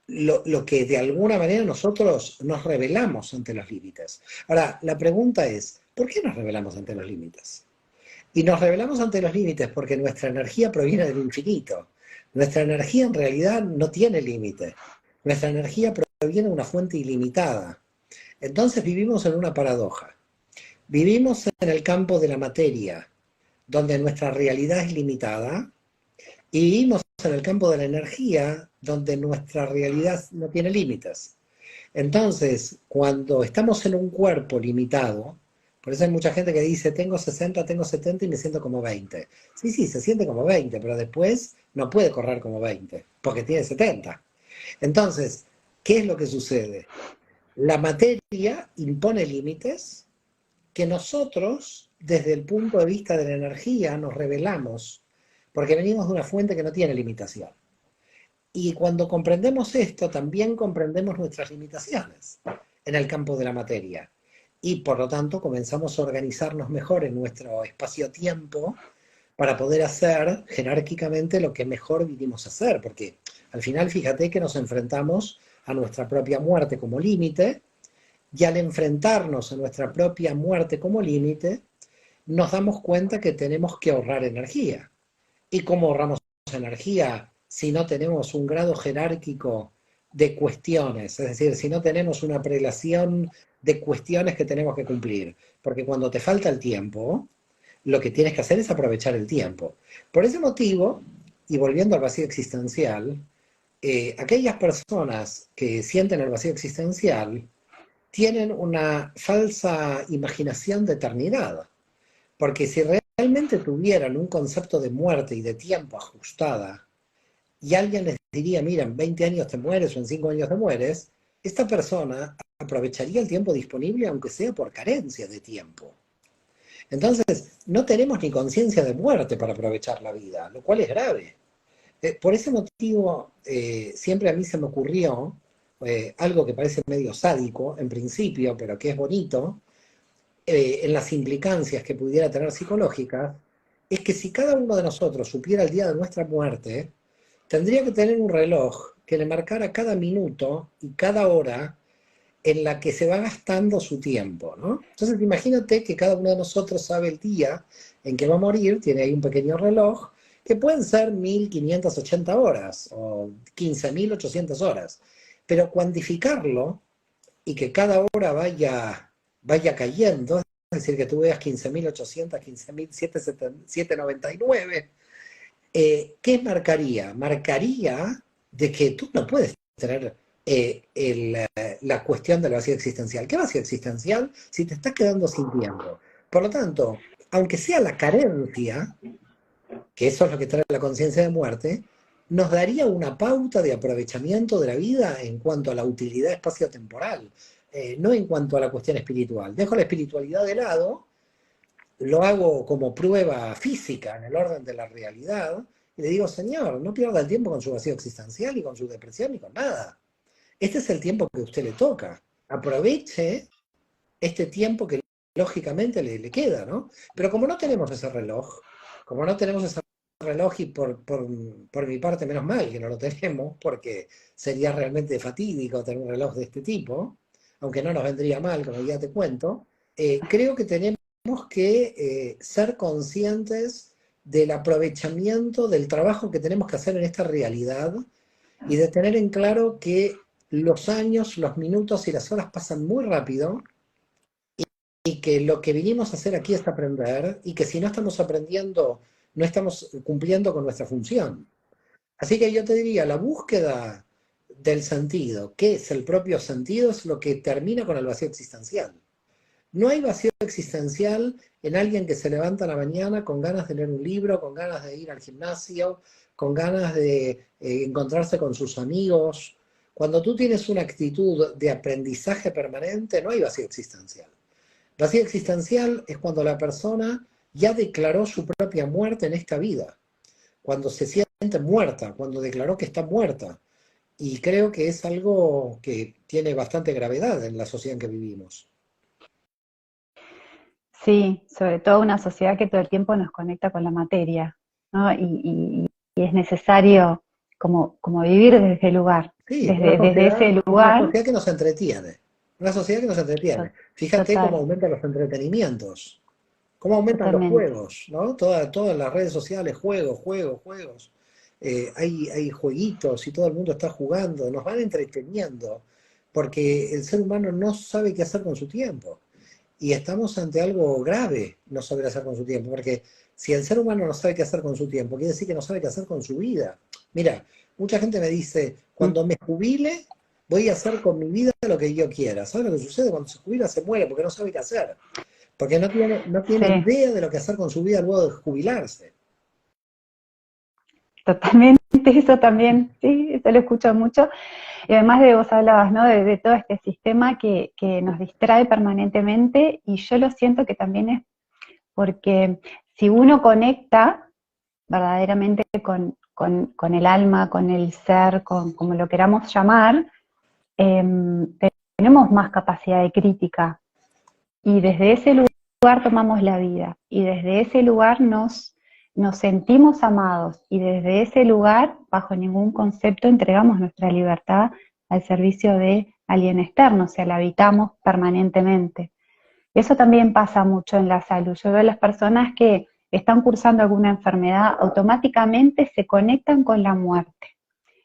lo que de alguna manera nosotros nos rebelamos ante los límites. Ahora, la pregunta es, ¿por qué nos rebelamos ante los límites? Y nos rebelamos ante los límites porque nuestra energía proviene del infinito. Nuestra energía en realidad no tiene límite. Nuestra energía proviene de una fuente ilimitada. Entonces vivimos en una paradoja. Vivimos en el campo de la materia, donde nuestra realidad es limitada, y vivimos en el campo de la energía, donde nuestra realidad no tiene límites. Entonces, cuando estamos en un cuerpo limitado, por eso hay mucha gente que dice, tengo 60, tengo 70 y me siento como 20. Sí, sí, se siente como 20, pero después no puede correr como 20, porque tiene 70. Entonces, ¿qué es lo que sucede? La materia impone límites que nosotros, desde el punto de vista de la energía, nos revelamos, porque venimos de una fuente que no tiene limitación. Y cuando comprendemos esto, también comprendemos nuestras limitaciones en el campo de la materia. Y por lo tanto comenzamos a organizarnos mejor en nuestro espacio-tiempo para poder hacer jerárquicamente lo que mejor vinimos a hacer. Porque al final, fíjate que nos enfrentamos a nuestra propia muerte como límite, y al enfrentarnos a nuestra propia muerte como límite, nos damos cuenta que tenemos que ahorrar energía. ¿Y cómo ahorramos energía si no tenemos un grado jerárquico de cuestiones? Es decir, si no tenemos una prelación de cuestiones que tenemos que cumplir. Porque cuando te falta el tiempo, lo que tienes que hacer es aprovechar el tiempo. Por ese motivo, y volviendo al vacío existencial, aquellas personas que sienten el vacío existencial tienen una falsa imaginación de eternidad. Porque si realmente tuvieran un concepto de muerte y de tiempo ajustada, y alguien les diría, mira, en 20 años te mueres o en 5 años te mueres, esta persona aprovecharía el tiempo disponible aunque sea por carencia de tiempo. Entonces, no tenemos ni conciencia de muerte para aprovechar la vida, lo cual es grave. Por ese motivo, siempre a mí se me ocurrió algo que parece medio sádico en principio, pero que es bonito, en las implicancias que pudiera tener psicológicas, es que si cada uno de nosotros supiera el día de nuestra muerte, tendría que tener un reloj que le marcara cada minuto y cada hora en la que se va gastando su tiempo, ¿no? Entonces imagínate que cada uno de nosotros sabe el día en que va a morir, tiene ahí un pequeño reloj, que pueden ser 1580 horas o 15.800 horas, pero cuantificarlo y que cada hora vaya cayendo, es decir, que tú veas 15.800, 15.799, ¿qué marcaría? Marcaría de que tú no puedes tener la cuestión del vacío existencial. ¿Qué vacío existencial si te estás quedando sin tiempo? Por lo tanto, aunque sea la carencia, que eso es lo que trae la conciencia de muerte, nos daría una pauta de aprovechamiento de la vida en cuanto a la utilidad espaciotemporal, no en cuanto a la cuestión espiritual. Dejo la espiritualidad de lado, lo hago como prueba física en el orden de la realidad, y le digo, Señor, no pierda el tiempo con su vacío existencial, ni con su depresión, ni con nada. Este es el tiempo que a usted le toca. Aproveche este tiempo que lógicamente le queda, ¿no? Pero como no tenemos ese reloj, como no tenemos ese reloj, y por mi parte, menos mal que no lo tenemos, porque sería realmente fatídico tener un reloj de este tipo, aunque no nos vendría mal, como ya te cuento, creo que tenemos que ser conscientes del aprovechamiento del trabajo que tenemos que hacer en esta realidad y de tener en claro que los años, los minutos y las horas pasan muy rápido y que lo que vinimos a hacer aquí es aprender y que si no estamos aprendiendo, no estamos cumpliendo con nuestra función. Así que yo te diría, la búsqueda del sentido, ¿qué es el propio sentido? Es lo que termina con el vacío existencial. No hay vacío existencial en alguien que se levanta a la mañana con ganas de leer un libro, con ganas de ir al gimnasio, con ganas de encontrarse con sus amigos. Cuando tú tienes una actitud de aprendizaje permanente, no hay vacío existencial. Vacío existencial es cuando la persona ya declaró su propia muerte en esta vida, cuando se siente muerta, cuando declaró que está muerta. Y creo que es algo que tiene bastante gravedad en la sociedad en que vivimos. Sí, sobre todo una sociedad que todo el tiempo nos conecta con la materia, ¿no? Y es necesario como vivir desde ese lugar, Sí, desde ese una lugar, sociedad que nos entretiene. Una sociedad que nos entretiene. to- Fíjate cómo total, aumentan los entretenimientos, cómo aumentan los totalmente. juegos, ¿no? Todas las redes sociales, juegos, juegos, juegos. Hay jueguitos y todo el mundo está jugando, nos van entreteniendo, porque el ser humano no sabe qué hacer con su tiempo. Y estamos ante algo grave, no saber hacer con su tiempo, porque si el ser humano no sabe qué hacer con su tiempo, quiere decir que no sabe qué hacer con su vida. Mira, mucha gente me dice, Mm. cuando me jubile, voy a hacer con mi vida lo que yo quiera. ¿Sabes lo que sucede? Cuando se jubila se muere porque no sabe qué hacer, porque no tiene Sí, idea de lo que hacer con su vida luego de jubilarse. totalmente, eso también, sí, eso lo escucho mucho. Y además de vos hablabas, ¿no? De todo este sistema que nos distrae permanentemente, y yo lo siento que también es porque si uno conecta verdaderamente con el alma, con el ser, con como lo queramos llamar, eh, tenemos más capacidad de crítica y desde ese lugar tomamos la vida y desde ese lugar nos sentimos amados y desde ese lugar, bajo ningún concepto, entregamos nuestra libertad al servicio de alguien externo, o sea, la habitamos permanentemente. Eso también pasa mucho en la salud. Yo veo a las personas que están cursando alguna enfermedad, automáticamente se conectan con la muerte.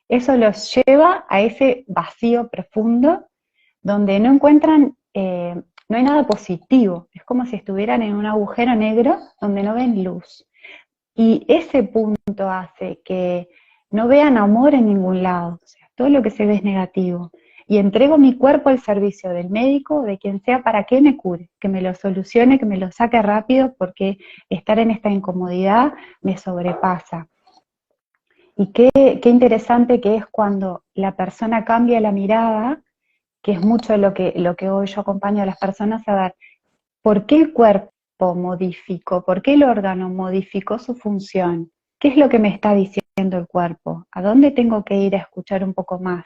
Eso los lleva a ese vacío profundo donde no encuentran, no hay nada positivo. Es como si estuvieran en un agujero negro donde no ven luz. Y ese punto hace que no vean amor en ningún lado. O sea, todo lo que se ve es negativo. Y entrego mi cuerpo al servicio del médico, de quien sea, para que me cure, que me lo solucione, que me lo saque rápido, porque estar en esta incomodidad me sobrepasa. Y qué interesante que es cuando la persona cambia la mirada, que es mucho lo que hoy yo acompaño a las personas a ver, ¿por qué el cuerpo modificó? ¿Por qué el órgano modificó su función? ¿Qué es lo que me está diciendo el cuerpo? ¿A dónde tengo que ir a escuchar un poco más?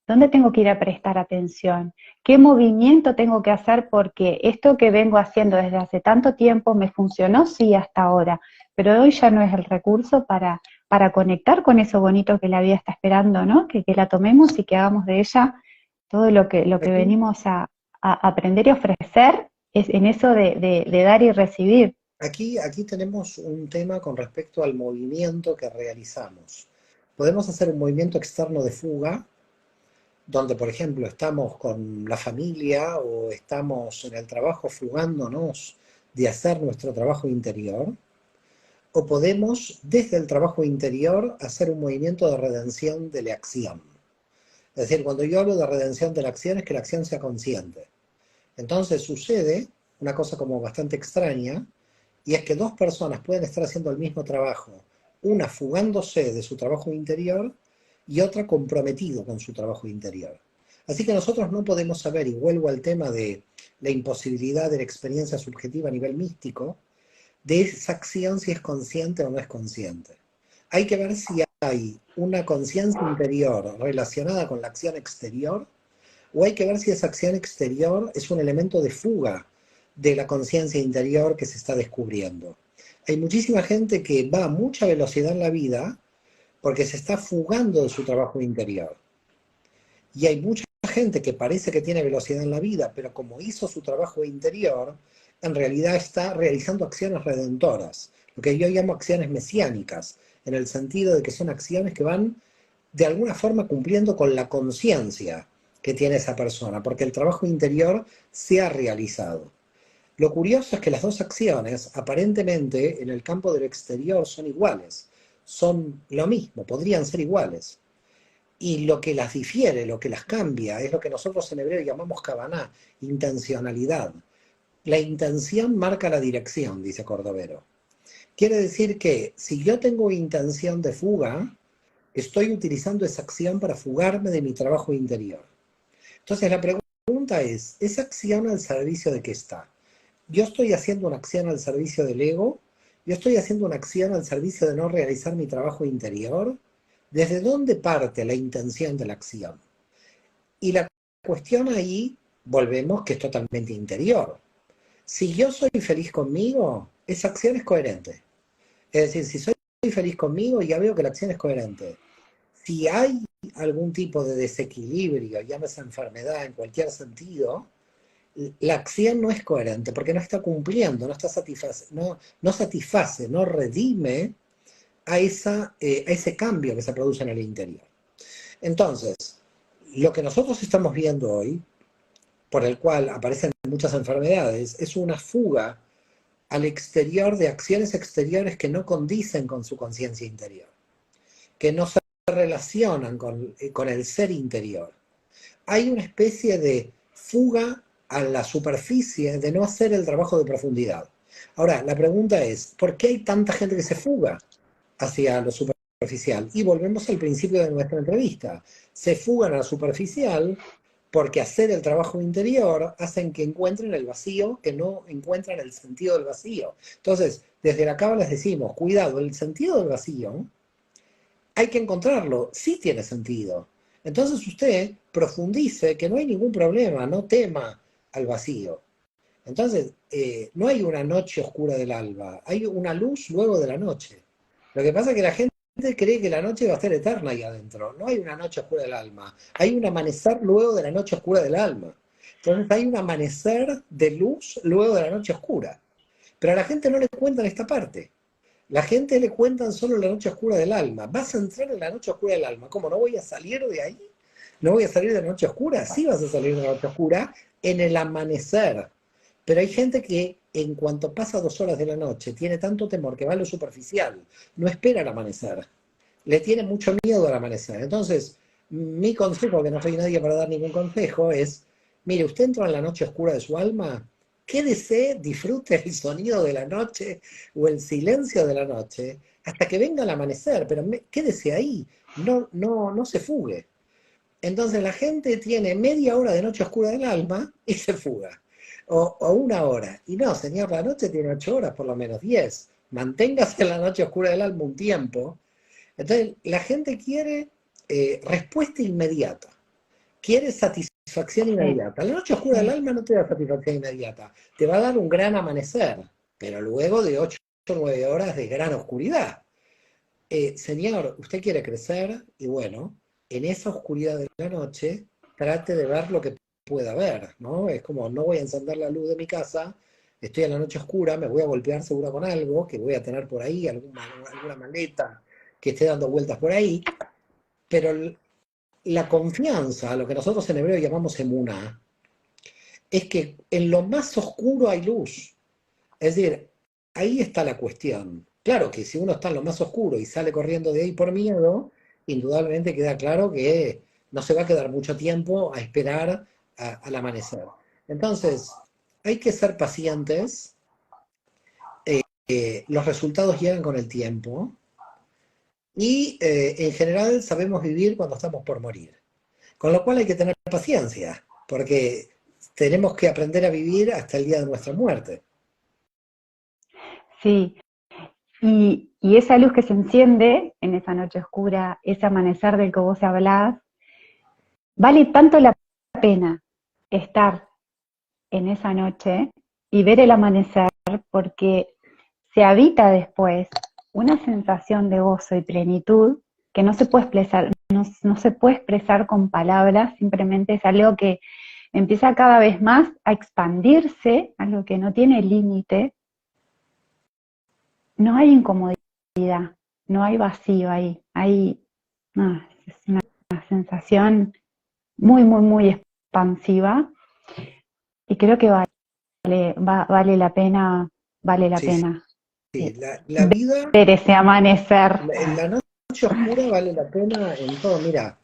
¿Dónde tengo que ir a prestar atención? ¿Qué movimiento tengo que hacer? Porque esto que vengo haciendo desde hace tanto tiempo me funcionó, sí, hasta ahora, pero hoy ya no es el recurso para conectar con eso bonito que la vida está esperando, ¿no? Que la tomemos y que hagamos de ella todo lo que Aquí, venimos a aprender y ofrecer es en eso de dar y recibir. aquí tenemos un tema con respecto al movimiento que realizamos. Podemos hacer un movimiento externo de fuga, donde, por ejemplo, estamos con la familia o estamos en el trabajo fugándonos de hacer nuestro trabajo interior, o podemos, desde el trabajo interior, hacer un movimiento de redención de la acción. Es decir, cuando yo hablo de redención de la acción, es que la acción sea consciente. Entonces sucede una cosa como bastante extraña, y es que dos personas pueden estar haciendo el mismo trabajo, una fugándose de su trabajo interior y otra comprometido con su trabajo interior. Así que nosotros no podemos saber, y vuelvo al tema de la imposibilidad de la experiencia subjetiva a nivel místico, de esa acción si es consciente o no es consciente. Hay que ver si hay una conciencia interior relacionada con la acción exterior, o hay que ver si esa acción exterior es un elemento de fuga de la conciencia interior que se está descubriendo. Hay muchísima gente que va a mucha velocidad en la vida porque se está fugando de su trabajo interior. Y hay mucha gente que parece que tiene velocidad en la vida, pero como hizo su trabajo interior, en realidad está realizando acciones redentoras, lo que yo llamo acciones mesiánicas, en el sentido de que son acciones que van de alguna forma cumpliendo con la conciencia que tiene esa persona, porque el trabajo interior se ha realizado. Lo curioso es que las dos acciones, aparentemente, en el campo del exterior son iguales, son lo mismo, podrían ser iguales. Y lo que las difiere, lo que las cambia, es lo que nosotros en hebreo llamamos kavaná, intencionalidad. La intención marca la dirección, dice Cordovero. Quiere decir que si yo tengo intención de fuga, estoy utilizando esa acción para fugarme de mi trabajo interior. Entonces la pregunta es, ¿esa acción al servicio de qué está? Yo estoy haciendo una acción al servicio del ego, yo estoy haciendo una acción al servicio de no realizar mi trabajo interior. ¿Desde dónde parte la intención de la acción? Y la cuestión ahí, volvemos, que es totalmente interior. Si yo soy feliz conmigo, esa acción es coherente. Es decir, si soy feliz conmigo, ya veo que la acción es coherente. Si hay algún tipo de desequilibrio, llámese enfermedad en cualquier sentido, la acción no es coherente porque no está cumpliendo, no está no satisface, no redime a ese cambio que se produce en el interior. Entonces, lo que nosotros estamos viendo hoy, por el cual aparecen muchas enfermedades, es una fuga al exterior de acciones exteriores que no condicen con su conciencia interior, que no se relacionan con el ser interior. Hay una especie de fuga a la superficie de no hacer el trabajo de profundidad. Ahora, la pregunta es, ¿por qué hay tanta gente que se fuga hacia lo superficial? Y volvemos al principio de nuestra entrevista. Se fugan a lo superficial porque hacer el trabajo interior hacen que encuentren el vacío, que no encuentran el sentido del vacío. Entonces, desde la Cábala les decimos, cuidado, el sentido del vacío hay que encontrarlo, sí tiene sentido. Entonces usted profundice que no hay ningún problema, no tema al vacío. Entonces, no hay una noche oscura del alba, hay una luz luego de la noche. Lo que pasa es que la gente cree que la noche va a ser eterna ahí adentro. No hay una noche oscura del alma, hay un amanecer luego de la noche oscura del alma. Entonces hay un amanecer de luz luego de la noche oscura. Pero a la gente no le cuentan esta parte. La gente le cuentan solo la noche oscura del alma. ¿Vas a entrar en la noche oscura del alma? ¿Cómo no voy a salir de ahí? ¿No voy a salir de la noche oscura? Sí vas a salir de la noche oscura en el amanecer. Pero hay gente que en cuanto pasa 2 horas de la noche tiene tanto temor que va a lo superficial, no espera el amanecer, le tiene mucho miedo al amanecer. Entonces, mi consejo, que no soy nadie para dar ningún consejo, es, mire, usted entra en la noche oscura de su alma, quédese, disfrute el sonido de la noche o el silencio de la noche hasta que venga el amanecer, pero quédese ahí, no se fugue. Entonces la gente tiene media hora de noche oscura del alma y se fuga. O 1 hora. Y no, señor, la noche tiene 8 horas, por lo menos 10. Manténgase en la noche oscura del alma un tiempo. Entonces la gente quiere respuesta inmediata. Quiere satisfacción Sí, inmediata. La noche oscura del sí. alma no te da satisfacción inmediata. Te va a dar un gran amanecer, pero luego de 8 o 9 horas de gran oscuridad. Señor, usted quiere crecer y bueno, en esa oscuridad de la noche trate de ver lo que pueda ver, ¿no? Es como, no voy a encender la luz de mi casa, estoy en la noche oscura, me voy a golpear seguro con algo que voy a tener por ahí, alguna maleta que esté dando vueltas por ahí, pero la confianza, lo que nosotros en hebreo llamamos emuná, es que en lo más oscuro hay luz. Es decir, ahí está la cuestión. Claro que si uno está en lo más oscuro y sale corriendo de ahí por miedo, indudablemente queda claro que no se va a quedar mucho tiempo a esperar al amanecer. Entonces, hay que ser pacientes, los resultados llegan con el tiempo y en general sabemos vivir cuando estamos por morir. Con lo cual hay que tener paciencia, porque tenemos que aprender a vivir hasta el día de nuestra muerte. Sí, y esa luz que se enciende en esa noche oscura, ese amanecer del que vos hablás, vale tanto la pena estar en esa noche y ver el amanecer porque se habita después una sensación de gozo y plenitud que no se puede no se puede expresar con palabras, simplemente es algo que empieza cada vez más a expandirse, algo que no tiene límite. No hay incomodidad, no hay vacío ahí, es una sensación muy, muy, muy expansiva y creo que vale la pena, vale la Sí, sí, pena sí. eh, La vida, ver ese amanecer. la noche oscura vale la pena en todo. Mira,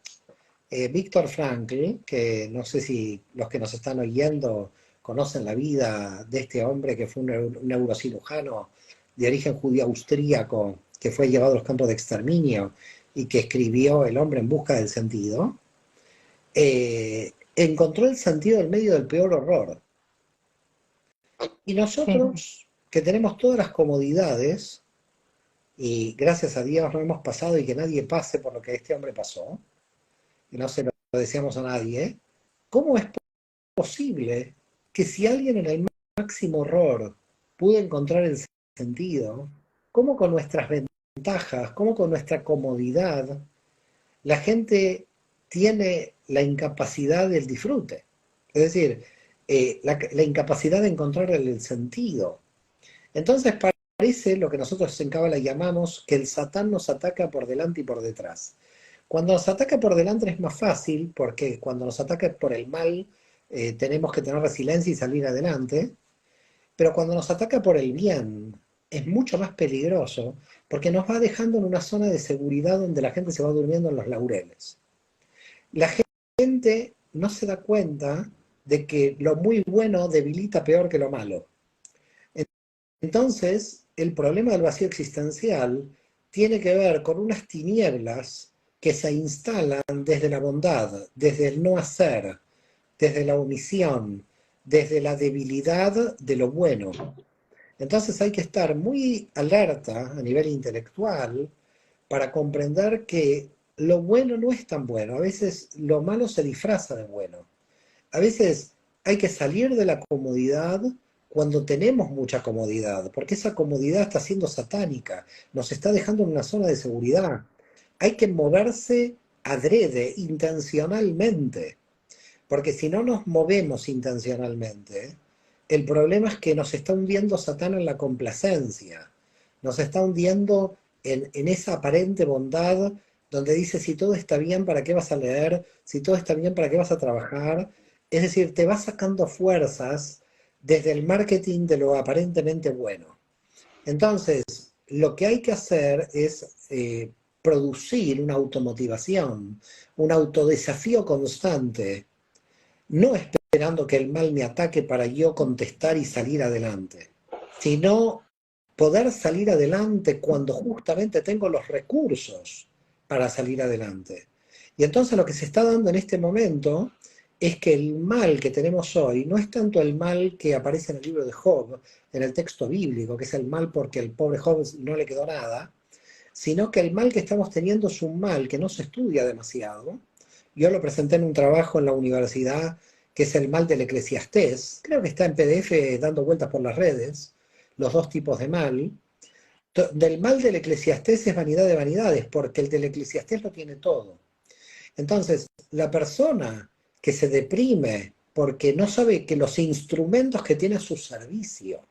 Víctor Frankl, que no sé si los que nos están oyendo conocen la vida de este hombre que fue un neurocirujano de origen judío austríaco, que fue llevado a los campos de exterminio y que escribió El hombre en busca del sentido, encontró el sentido en medio del peor horror. Y Sí, nosotros, que tenemos todas las comodidades, y gracias a Dios no hemos pasado y que nadie pase por lo que este hombre pasó, y no se lo deseamos a nadie, ¿cómo es posible que si alguien en el máximo horror pudo encontrar el sentido, cómo con nuestras ventajas, cómo con nuestra comodidad, la gente tiene la incapacidad del disfrute? Es decir, la incapacidad de encontrar el sentido. Entonces parece lo que nosotros en Cábala llamamos que el Satán nos ataca por delante y por detrás. Cuando nos ataca por delante es más fácil, porque cuando nos ataca por el mal, tenemos que tener resiliencia y salir adelante, pero cuando nos ataca por el bien, es mucho más peligroso, porque nos va dejando en una zona de seguridad donde la gente se va durmiendo en los laureles. La gente no se da cuenta de que lo muy bueno debilita peor que lo malo. Entonces, el problema del vacío existencial tiene que ver con unas tinieblas que se instalan desde la bondad, desde el no hacer, desde la omisión, desde la debilidad de lo bueno. Entonces hay que estar muy alerta a nivel intelectual para comprender que lo bueno no es tan bueno. A veces lo malo se disfraza de bueno. A veces hay que salir de la comodidad cuando tenemos mucha comodidad, porque esa comodidad está siendo satánica, nos está dejando en una zona de seguridad. Hay que moverse adrede, intencionalmente, porque si no nos movemos intencionalmente, el problema es que nos está hundiendo Satán en la complacencia, nos está hundiendo en esa aparente bondad donde dice, si todo está bien, ¿para qué vas a leer? Si todo está bien, ¿para qué vas a trabajar? Es decir, te vas sacando fuerzas desde el marketing de lo aparentemente bueno. Entonces, lo que hay que hacer es producir una automotivación, un autodesafío constante, no esperando que el mal me ataque para yo contestar y salir adelante, sino poder salir adelante cuando justamente tengo los recursos para salir adelante. Y entonces lo que se está dando en este momento es que el mal que tenemos hoy no es tanto el mal que aparece en el libro de Job, en el texto bíblico, que es el mal porque el pobre Job no le quedó nada, sino que el mal que estamos teniendo es un mal que no se estudia demasiado. Yo lo presenté en un trabajo en la universidad que es el mal del Eclesiastés, creo que está en PDF dando vueltas por las redes, los dos tipos de mal. Del mal del Eclesiastés es vanidad de vanidades, porque el del Eclesiastés lo tiene todo. Entonces, la persona que se deprime porque no sabe que los instrumentos que tiene a su servicio,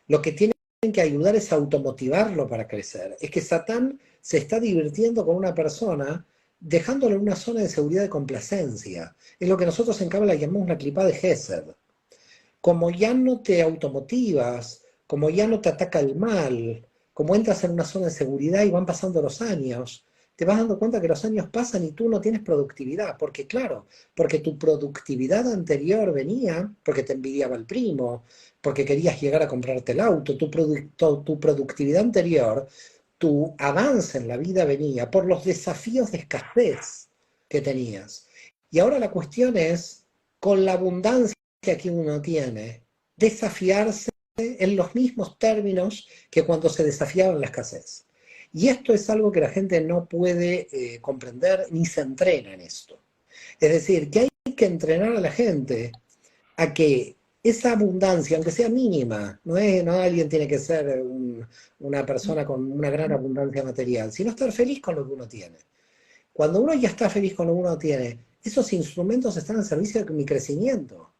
lo que tienen que ayudar es automotivarlo para crecer. Es que Satán se está divirtiendo con una persona dejándolo en una zona de seguridad de complacencia. Es lo que nosotros en Cábala llamamos la clipá de Gesed. Como ya no te automotivas, como ya no te ataca el mal, como entras en una zona de seguridad y van pasando los años, te vas dando cuenta que los años pasan y tú no tienes productividad, porque claro, porque tu productividad anterior venía porque te envidiaba el primo, porque querías llegar a comprarte el auto, tu productividad anterior, tu avance en la vida venía por los desafíos de escasez que tenías. Y ahora la cuestión es, con la abundancia que aquí uno tiene, desafiarse en los mismos términos que cuando se desafiaba en la escasez. Y esto es algo que la gente no puede comprender ni se entrena en esto. Es decir, que hay que entrenar a la gente a que esa abundancia, aunque sea mínima, no alguien tiene que ser una persona con una gran abundancia material, sino estar feliz con lo que uno tiene. Cuando uno ya está feliz con lo que uno tiene, esos instrumentos están al servicio de mi crecimiento.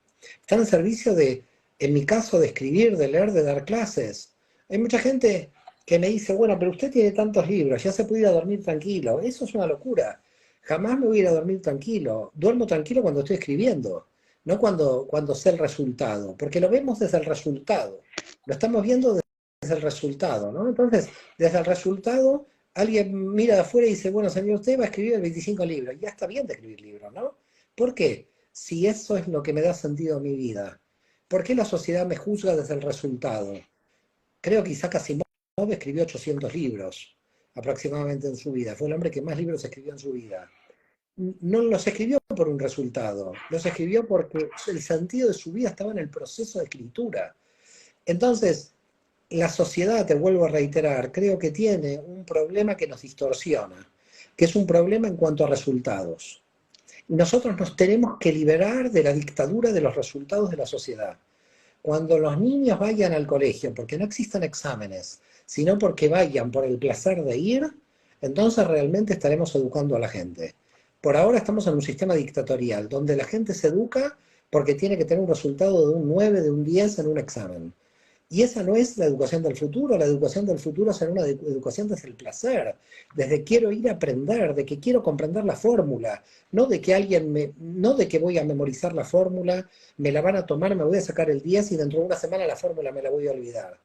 Están al servicio de, en mi caso, de escribir, de leer, de dar clases. Hay mucha gente que me dice, bueno, pero usted tiene tantos libros, ya se puede ir a dormir tranquilo. Eso es una locura. Jamás me voy a ir a dormir tranquilo. Duermo tranquilo cuando estoy escribiendo, no cuando sé el resultado, porque lo vemos desde el resultado. Lo estamos viendo desde el resultado, ¿no? Entonces, desde el resultado, alguien mira de afuera y dice, bueno, señor, usted va a escribir el 25 libros. Ya está bien de escribir libros, ¿no? ¿Por qué? Si eso es lo que me da sentido a mi vida. ¿Por qué la sociedad me juzga desde el resultado? Creo que Isaac Asimov escribió 800 libros aproximadamente en su vida. Fue el hombre que más libros escribió en su vida. No los escribió por un resultado, los escribió porque el sentido de su vida estaba en el proceso de escritura. Entonces, la sociedad, te vuelvo a reiterar, creo que tiene un problema que nos distorsiona, que es un problema en cuanto a resultados. Y nosotros nos tenemos que liberar de la dictadura de los resultados de la sociedad. Cuando los niños vayan al colegio, porque no existan exámenes, sino porque vayan por el placer de ir, entonces realmente estaremos educando a la gente. Por ahora estamos en un sistema dictatorial, donde la gente se educa porque tiene que tener un resultado de un 9, de un 10 en un examen. Y esa no es la educación del futuro será una educación desde el placer, desde quiero ir a aprender, de que quiero comprender la fórmula, no de que no de que voy a memorizar la fórmula, me la van a tomar, me voy a sacar el 10 y dentro de una semana la fórmula me la voy a olvidar.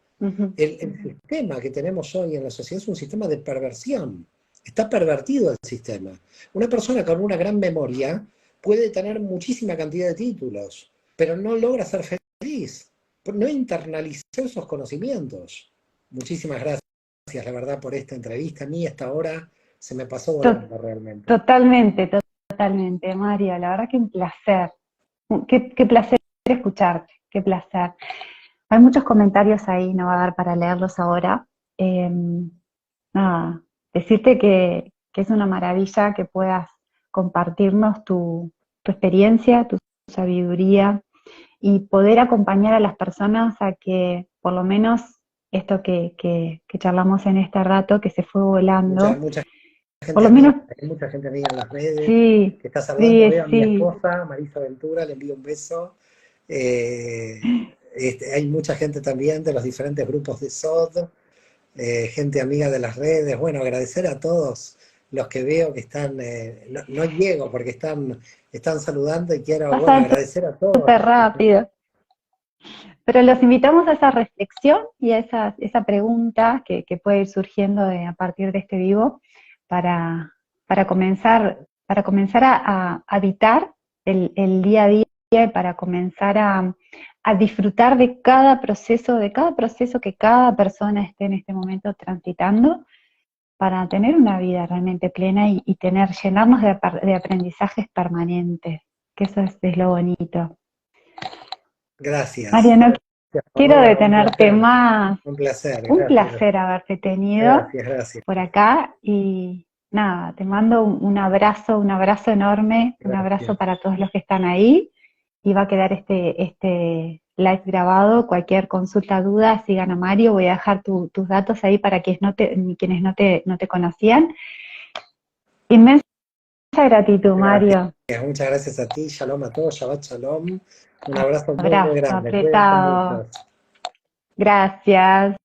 El sistema que tenemos hoy en la sociedad es un sistema de perversión. Está pervertido el sistema. Una persona con una gran memoria puede tener muchísima cantidad de títulos, pero no logra ser feliz. No internalizó esos conocimientos. Muchísimas gracias, la verdad, por esta entrevista. A mí hasta ahora se me pasó volando realmente. Totalmente, totalmente, Mario. La verdad que un placer. Qué placer escucharte, qué placer. Hay muchos comentarios ahí, no va a dar para leerlos ahora. Eh, Nada, decirte que es una maravilla que puedas compartirnos tu experiencia, tu sabiduría y poder acompañar a las personas a que por lo menos esto que charlamos en este rato, que se fue volando, Mucha por gente lo amiga, menos, hay mucha gente amiga en las redes sí, que está saludando. sí, Veo a mi sí, esposa, Marisa Ventura, le envío un beso. Hay mucha gente también de los diferentes grupos de SOD, gente amiga de las redes. Bueno, agradecer a todos los que veo que están, no llego porque están saludando y quiero, bueno, pasa agradecer a todos súper los que rápido. Pero los invitamos a esa reflexión y a esa pregunta que puede ir surgiendo a partir de este vivo para, para comenzar a habitar el día a día y para comenzar a disfrutar de cada proceso que cada persona esté en este momento transitando para tener una vida realmente plena y llenarnos de aprendizajes permanentes, que eso es lo bonito. gracias. Mario, no Gracias, quiero Pamela, detenerte más. un placer, Un gracias, placer haberte tenido gracias, gracias, por acá y nada, te mando un abrazo enorme, un abrazo gracias, para todos los que están ahí y va a quedar este live grabado. Cualquier consulta, duda, sigan a Mario. Voy a dejar tus datos ahí para quienes no te conocían. Inmensa gratitud, gracias. Mario. Muchas gracias a ti, shalom a todos, Shabbat shalom. Un abrazo muy, muy Abrazo grande. Cuídense apretado. mucho. Gracias.